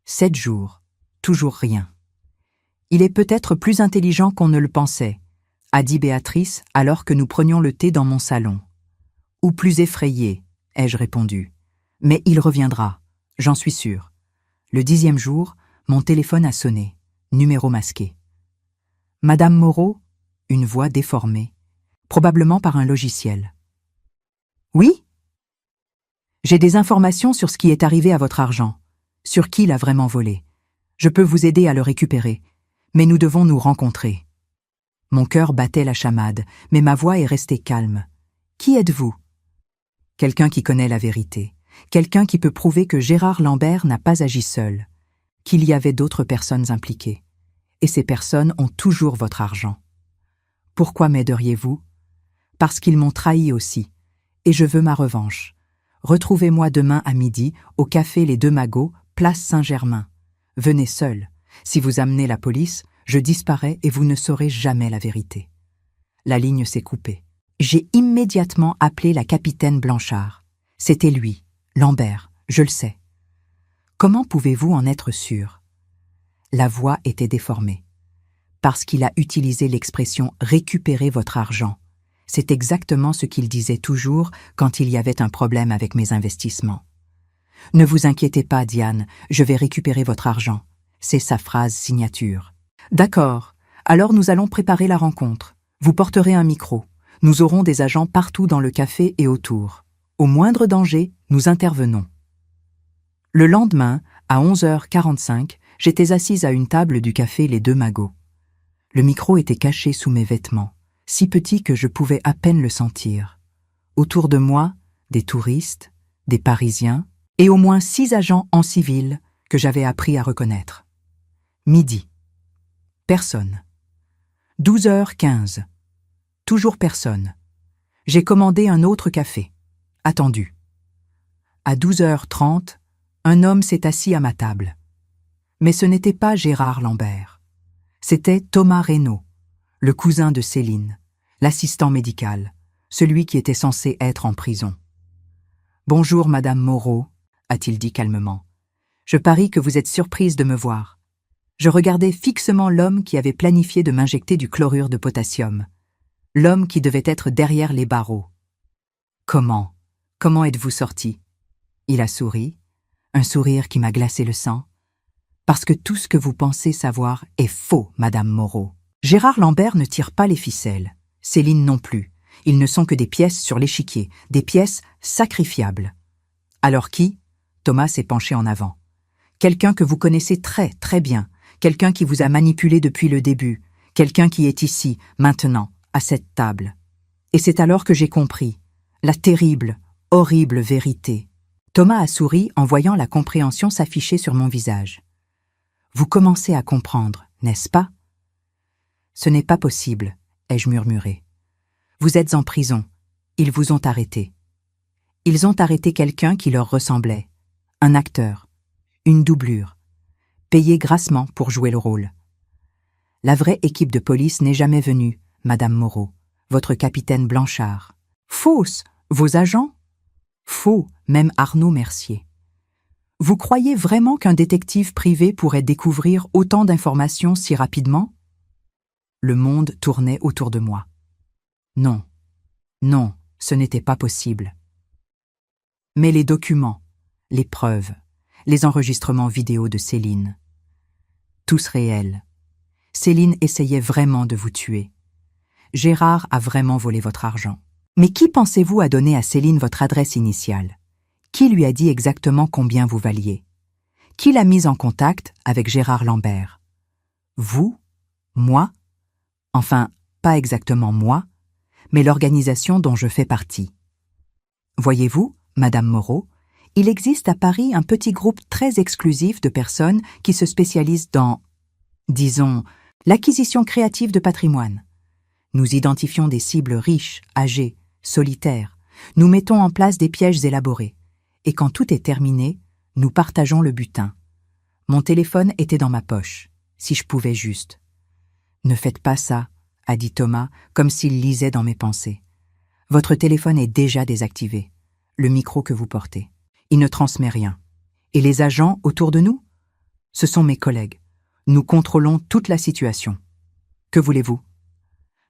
7 jours. Toujours rien. Il est peut-être plus intelligent qu'on ne le pensait, a dit Béatrice alors que nous prenions le thé dans mon salon. Ou plus effrayé, ai-je répondu. Mais il reviendra. J'en suis sûre. Le 10e jour, mon téléphone a sonné. Numéro masqué. Madame Moreau, une voix déformée, probablement par un logiciel. Oui? J'ai des informations sur ce qui est arrivé à votre argent, sur qui l'a vraiment volé. Je peux vous aider à le récupérer, mais nous devons nous rencontrer. Mon cœur battait la chamade, mais ma voix est restée calme. Qui êtes-vous? Quelqu'un qui connaît la vérité. Quelqu'un qui peut prouver que Gérard Lambert n'a pas agi seul, qu'il y avait d'autres personnes impliquées. Et ces personnes ont toujours votre argent. Pourquoi m'aideriez-vous? Parce qu'ils m'ont trahi aussi, et je veux ma revanche. Retrouvez-moi demain à midi, au café Les Deux Magots, place Saint-Germain. Venez seul. Si vous amenez la police, je disparais et vous ne saurez jamais la vérité. La ligne s'est coupée. J'ai immédiatement appelé la capitaine Blanchard. C'était lui. Lambert, je le sais. Comment pouvez-vous en être sûr? La voix était déformée. parce qu'il a utilisé l'expression « récupérer votre argent ». C'est exactement ce qu'il disait toujours quand il y avait un problème avec mes investissements. « Ne vous inquiétez pas, Diane, je vais récupérer votre argent ». C'est sa phrase signature. « D'accord, alors nous allons préparer la rencontre. Vous porterez un micro. Nous aurons des agents partout dans le café et autour. Au moindre danger, nous intervenons. » Le lendemain, à 11h45, j'étais assise à une table du café Les Deux Magots. Le micro était caché sous mes vêtements, si petit que je pouvais à peine le sentir. Autour de moi, des touristes, des Parisiens, et au moins 6 agents en civil que j'avais appris à reconnaître. Midi. Personne. 12h15. Toujours personne. J'ai commandé un autre café. Attendu. À 12h30, un homme s'est assis à ma table. Mais ce n'était pas Gérard Lambert. C'était Thomas Reynaud, le cousin de Céline, l'assistant médical, celui qui était censé être en prison. « Bonjour, Madame Moreau », a-t-il dit calmement. « Je parie que vous êtes surprise de me voir. » Je regardais fixement l'homme qui avait planifié de m'injecter du chlorure de potassium. L'homme qui devait être derrière les barreaux. « Comment êtes-vous sorti ?» Il a souri, un sourire qui m'a glacé le sang. « Parce que tout ce que vous pensez savoir est faux, Madame Moreau. Gérard Lambert ne tire pas les ficelles. Céline non plus. Ils ne sont que des pièces sur l'échiquier, des pièces sacrifiables. » Alors qui ? Thomas s'est penché en avant. « Quelqu'un que vous connaissez très, très bien. Quelqu'un qui vous a manipulé depuis le début. Quelqu'un qui est ici, maintenant, à cette table. » Et c'est alors que j'ai compris. La terrible, horrible vérité. Thomas a souri en voyant la compréhension s'afficher sur mon visage. « Vous commencez à comprendre, n'est-ce pas ?»« Ce n'est pas possible, » ai-je murmuré. « Vous êtes en prison. Ils vous ont arrêté. Ils ont arrêté quelqu'un qui leur ressemblait. Un acteur. Une doublure. Payé grassement pour jouer le rôle. La vraie équipe de police n'est jamais venue, Madame Moreau, votre capitaine Blanchard. Fausse, vos agents ? Faux, même Arnaud Mercier. Vous croyez vraiment qu'un détective privé pourrait découvrir autant d'informations si rapidement ? Le monde tournait autour de moi. Non, ce n'était pas possible. Mais les documents, les preuves, les enregistrements vidéo de Céline, tous réels. Céline essayait vraiment de vous tuer. Gérard a vraiment volé votre argent. Mais qui pensez-vous a donné à Céline votre adresse initiale ? Qui lui a dit exactement combien vous valiez ? Qui l'a mise en contact avec Gérard Lambert ? Vous ? Moi ? Enfin, pas exactement moi, mais l'organisation dont je fais partie. Voyez-vous, Madame Moreau, il existe à Paris un petit groupe très exclusif de personnes qui se spécialisent dans, disons, l'acquisition créative de patrimoine. Nous identifions des cibles riches, âgées, solitaires. Nous mettons en place des pièges élaborés. Et quand tout est terminé, nous partageons le butin. Mon téléphone était dans ma poche, si je pouvais juste. « Ne faites pas ça », a dit Thomas, comme s'il lisait dans mes pensées. « Votre téléphone est déjà désactivé, le micro que vous portez. Il ne transmet rien. Et les agents autour de nous ? Ce sont mes collègues. Nous contrôlons toute la situation. Que voulez-vous ?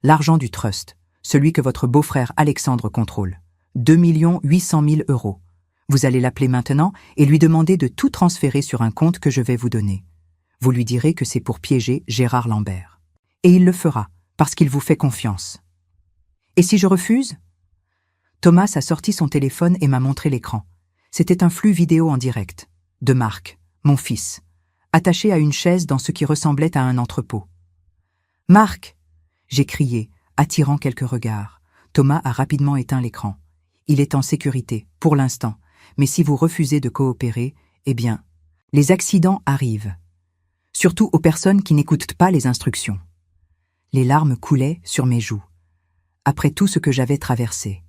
L'argent du trust, celui que votre beau-frère Alexandre contrôle. 2 800 000 €. Vous allez l'appeler maintenant et lui demander de tout transférer sur un compte que je vais vous donner. Vous lui direz que c'est pour piéger Gérard Lambert. Et il le fera, parce qu'il vous fait confiance. Et si je refuse ? Thomas a sorti son téléphone et m'a montré l'écran. C'était un flux vidéo en direct. De Marc, mon fils, attaché à une chaise dans ce qui ressemblait à un entrepôt. « Marc !» j'ai crié, attirant quelques regards. Thomas a rapidement éteint l'écran. Il est en sécurité, pour l'instant. Mais si vous refusez de coopérer, eh bien, les accidents arrivent. Surtout aux personnes qui n'écoutent pas les instructions. Les larmes coulaient sur mes joues. Après tout ce que j'avais traversé.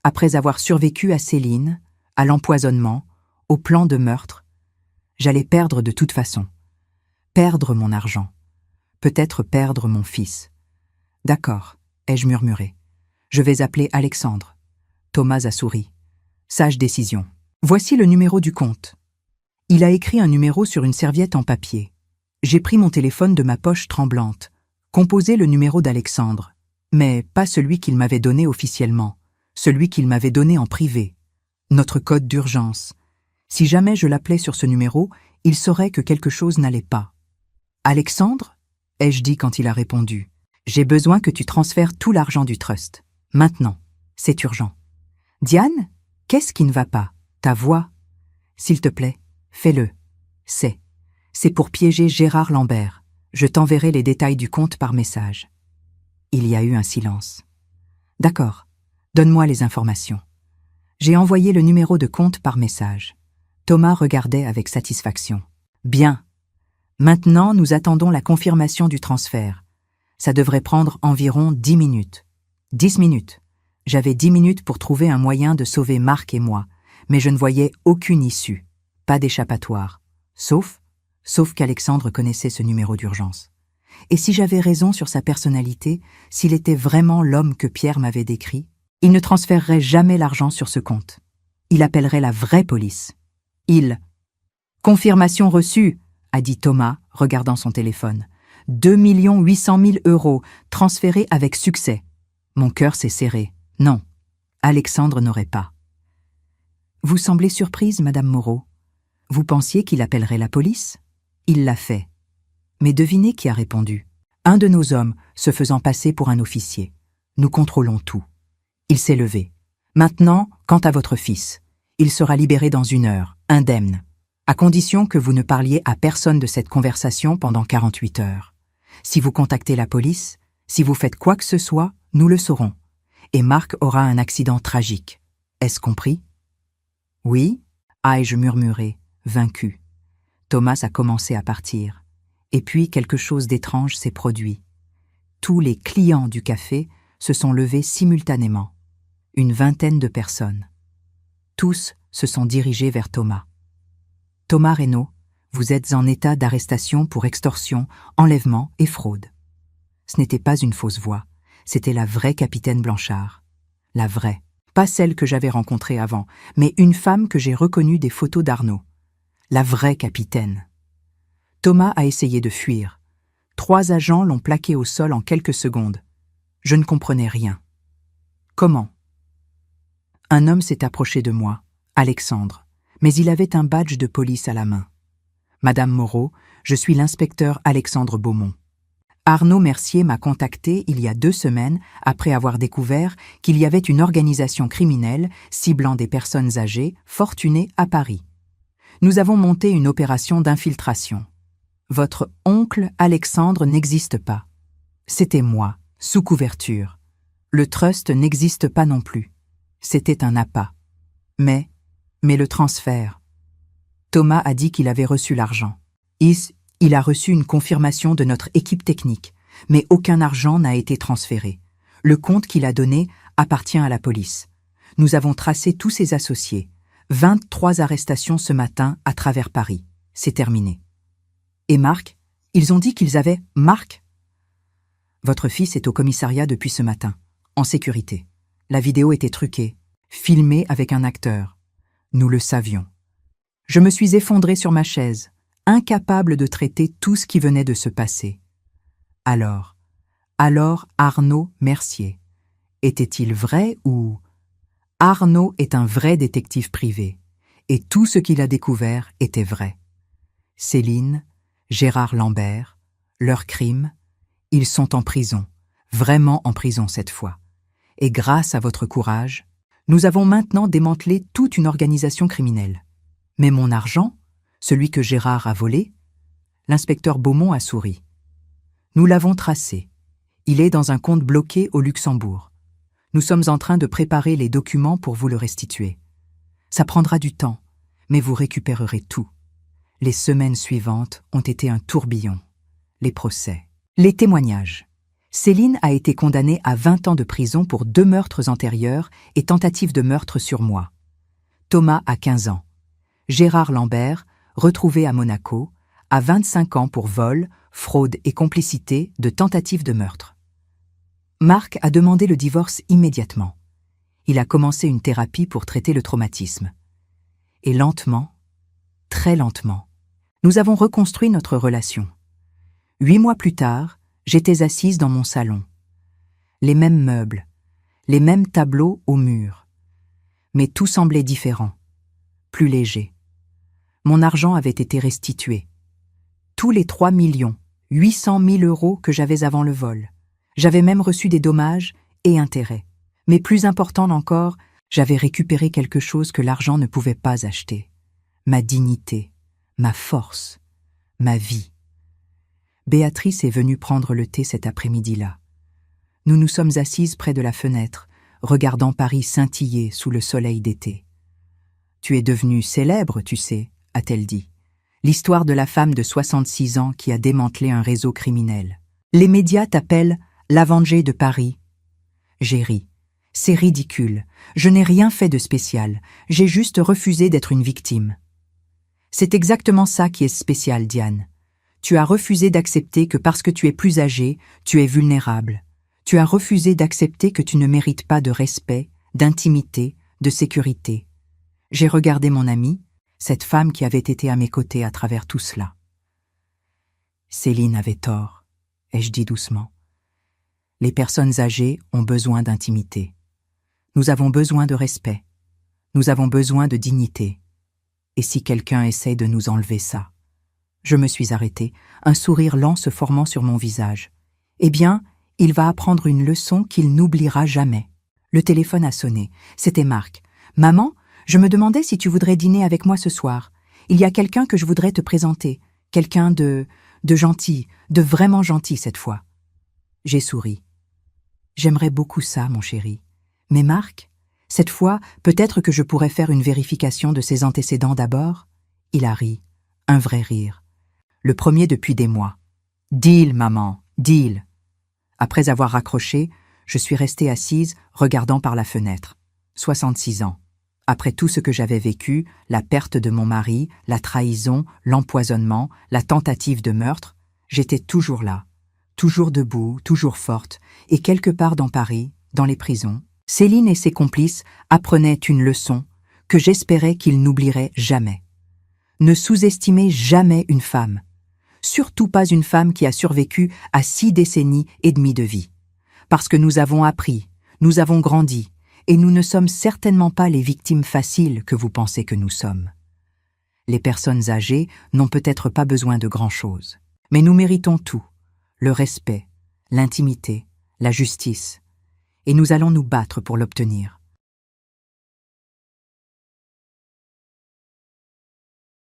Après avoir survécu à Céline, à l'empoisonnement, au plan de meurtre, j'allais perdre de toute façon. Perdre mon argent. Peut-être perdre mon fils. D'accord, ai-je murmuré. Je vais appeler Alexandre. Thomas a souri. Sage décision. Voici le numéro du compte. Il a écrit un numéro sur une serviette en papier. J'ai pris mon téléphone de ma poche tremblante, Composez le numéro d'Alexandre, mais pas celui qu'il m'avait donné officiellement, celui qu'il m'avait donné en privé. Notre code d'urgence. Si jamais je l'appelais sur ce numéro, il saurait que quelque chose n'allait pas. Alexandre, ai-je dit quand il a répondu, j'ai besoin que tu transfères tout l'argent du trust. Maintenant, c'est urgent. Diane, qu'est-ce qui ne va pas? Ta voix? S'il te plaît, fais-le. C'est pour piéger Gérard Lambert. Je t'enverrai les détails du compte par message. Il y a eu un silence. D'accord, donne-moi les informations. J'ai envoyé le numéro de compte par message. Thomas regardait avec satisfaction. Bien. Maintenant, nous attendons la confirmation du transfert. Ça devrait prendre environ 10 minutes. 10 minutes. J'avais 10 minutes pour trouver un moyen de sauver Marc et moi, mais je ne voyais aucune issue. Pas d'échappatoire. Sauf qu'Alexandre connaissait ce numéro d'urgence. Et si j'avais raison sur sa personnalité, s'il était vraiment l'homme que Pierre m'avait décrit, il ne transférerait jamais l'argent sur ce compte. Il appellerait la vraie police. Confirmation reçue, a dit Thomas, regardant son téléphone. 2 800 000 €, transférés avec succès. Mon cœur s'est serré. Non, Alexandre n'aurait pas. Vous semblez surprise, Madame Moreau. Vous pensiez qu'il appellerait la police? Il l'a fait. Mais devinez qui a répondu. Un de nos hommes, se faisant passer pour un officier. Nous contrôlons tout. Il s'est levé. Maintenant, quant à votre fils, il sera libéré dans 1 heure, indemne, à condition que vous ne parliez à personne de cette conversation pendant 48 heures. Si vous contactez la police, si vous faites quoi que ce soit, nous le saurons. Et Marc aura un accident tragique. Est-ce compris? Oui, ai-je murmuré, vaincu. Thomas a commencé à partir. Et puis quelque chose d'étrange s'est produit. Tous les clients du café se sont levés simultanément. Une vingtaine de personnes. Tous se sont dirigés vers Thomas. Thomas Reynaud, vous êtes en état d'arrestation pour extorsion, enlèvement et fraude. Ce n'était pas une fausse voix, c'était la vraie capitaine Blanchard. La vraie, pas celle que j'avais rencontrée avant, mais une femme que j'ai reconnue des photos d'Arnaud. La vraie capitaine. Thomas a essayé de fuir. 3 agents l'ont plaqué au sol en quelques secondes. Je ne comprenais rien. Comment? Un homme s'est approché de moi, Alexandre, mais il avait un badge de police à la main. Madame Moreau, je suis l'inspecteur Alexandre Beaumont. Arnaud Mercier m'a contacté il y a 2 semaines après avoir découvert qu'il y avait une organisation criminelle ciblant des personnes âgées, fortunées à Paris. Nous avons monté une opération d'infiltration. Votre oncle Alexandre n'existe pas. C'était moi, sous couverture. Le trust n'existe pas non plus. C'était un appât. Mais le transfert. Thomas a dit qu'il avait reçu l'argent. Il a reçu une confirmation de notre équipe technique, mais aucun argent n'a été transféré. Le compte qu'il a donné appartient à la police. Nous avons tracé tous ses associés. 23 arrestations ce matin à travers Paris. C'est terminé. Et Marc? Ils ont dit qu'ils avaient Marc? Votre fils est au commissariat depuis ce matin, en sécurité. La vidéo était truquée, filmée avec un acteur. Nous le savions. Je me suis effondré sur ma chaise, incapable de traiter tout ce qui venait de se passer. Alors Arnaud Mercier. Était-il vrai ou... Arnaud est un vrai détective privé, et tout ce qu'il a découvert était vrai. Céline, Gérard Lambert, leurs crimes, ils sont en prison, vraiment en prison cette fois. Et grâce à votre courage, nous avons maintenant démantelé toute une organisation criminelle. Mais mon argent, celui que Gérard a volé, l'inspecteur Beaumont a souri. Nous l'avons tracé. Il est dans un compte bloqué au Luxembourg. Nous sommes en train de préparer les documents pour vous le restituer. Ça prendra du temps, mais vous récupérerez tout. Les semaines suivantes ont été un tourbillon. Les procès, les témoignages. Céline a été condamnée à 20 ans de prison pour 2 meurtres antérieurs et tentative de meurtre sur moi. Thomas a 15 ans. Gérard Lambert, retrouvé à Monaco, a 25 ans pour vol, fraude et complicité de tentative de meurtre. Marc a demandé le divorce immédiatement. Il a commencé une thérapie pour traiter le traumatisme. Et lentement, très lentement, nous avons reconstruit notre relation. 8 mois plus tard, J'étais assise dans mon salon. Les mêmes meubles, les mêmes tableaux au mur. Mais tout semblait différent, plus léger. Mon argent avait été restitué. Tous les 3 800 000 € que j'avais avant le vol. J'avais même reçu des dommages et intérêts. Mais plus important encore, j'avais récupéré quelque chose que l'argent ne pouvait pas acheter. Ma dignité, ma force, ma vie. Béatrice est venue prendre le thé cet après-midi-là. Nous nous sommes assises près de la fenêtre, regardant Paris scintiller sous le soleil d'été. « Tu es devenue célèbre, tu sais », a-t-elle dit. L'histoire de la femme de 66 ans qui a démantelé un réseau criminel. Les médias t'appellent l'Avenger de Paris. J'ai ri. C'est ridicule. Je n'ai rien fait de spécial. J'ai juste refusé d'être une victime. C'est exactement ça qui est spécial, Diane. Tu as refusé d'accepter que parce que tu es plus âgée, tu es vulnérable. Tu as refusé d'accepter que tu ne mérites pas de respect, d'intimité, de sécurité. J'ai regardé mon amie, cette femme qui avait été à mes côtés à travers tout cela. Céline avait tort, ai-je dit doucement. Les personnes âgées ont besoin d'intimité. Nous avons besoin de respect. Nous avons besoin de dignité. Et si quelqu'un essaie de nous enlever ça? Je me suis arrêtée, un sourire lent se formant sur mon visage. Eh bien, il va apprendre une leçon qu'il n'oubliera jamais. Le téléphone a sonné. C'était Marc. « Maman, je me demandais si tu voudrais dîner avec moi ce soir. Il y a quelqu'un que je voudrais te présenter. Quelqu'un de gentil, de vraiment gentil cette fois. » J'ai souri. « J'aimerais beaucoup ça, mon chéri. Mais Marc, cette fois, peut-être que je pourrais faire une vérification de ses antécédents d'abord ?» Il a ri. Un vrai rire. Le premier depuis des mois. « Deal, maman, deal !» Après avoir raccroché, je suis restée assise, regardant par la fenêtre. 66 ans. Après tout ce que j'avais vécu, la perte de mon mari, la trahison, l'empoisonnement, la tentative de meurtre, j'étais toujours là, toujours debout, toujours forte, et quelque part dans Paris, dans les prisons, Céline et ses complices apprenaient une leçon que j'espérais qu'ils n'oublieraient jamais. Ne sous-estimez jamais une femme. Surtout pas une femme qui a survécu à 6 décennies et demie de vie. Parce que nous avons appris, nous avons grandi, et nous ne sommes certainement pas les victimes faciles que vous pensez que nous sommes. Les personnes âgées n'ont peut-être pas besoin de grand-chose, mais nous méritons tout, le respect, l'intimité, la justice, et nous allons nous battre pour l'obtenir.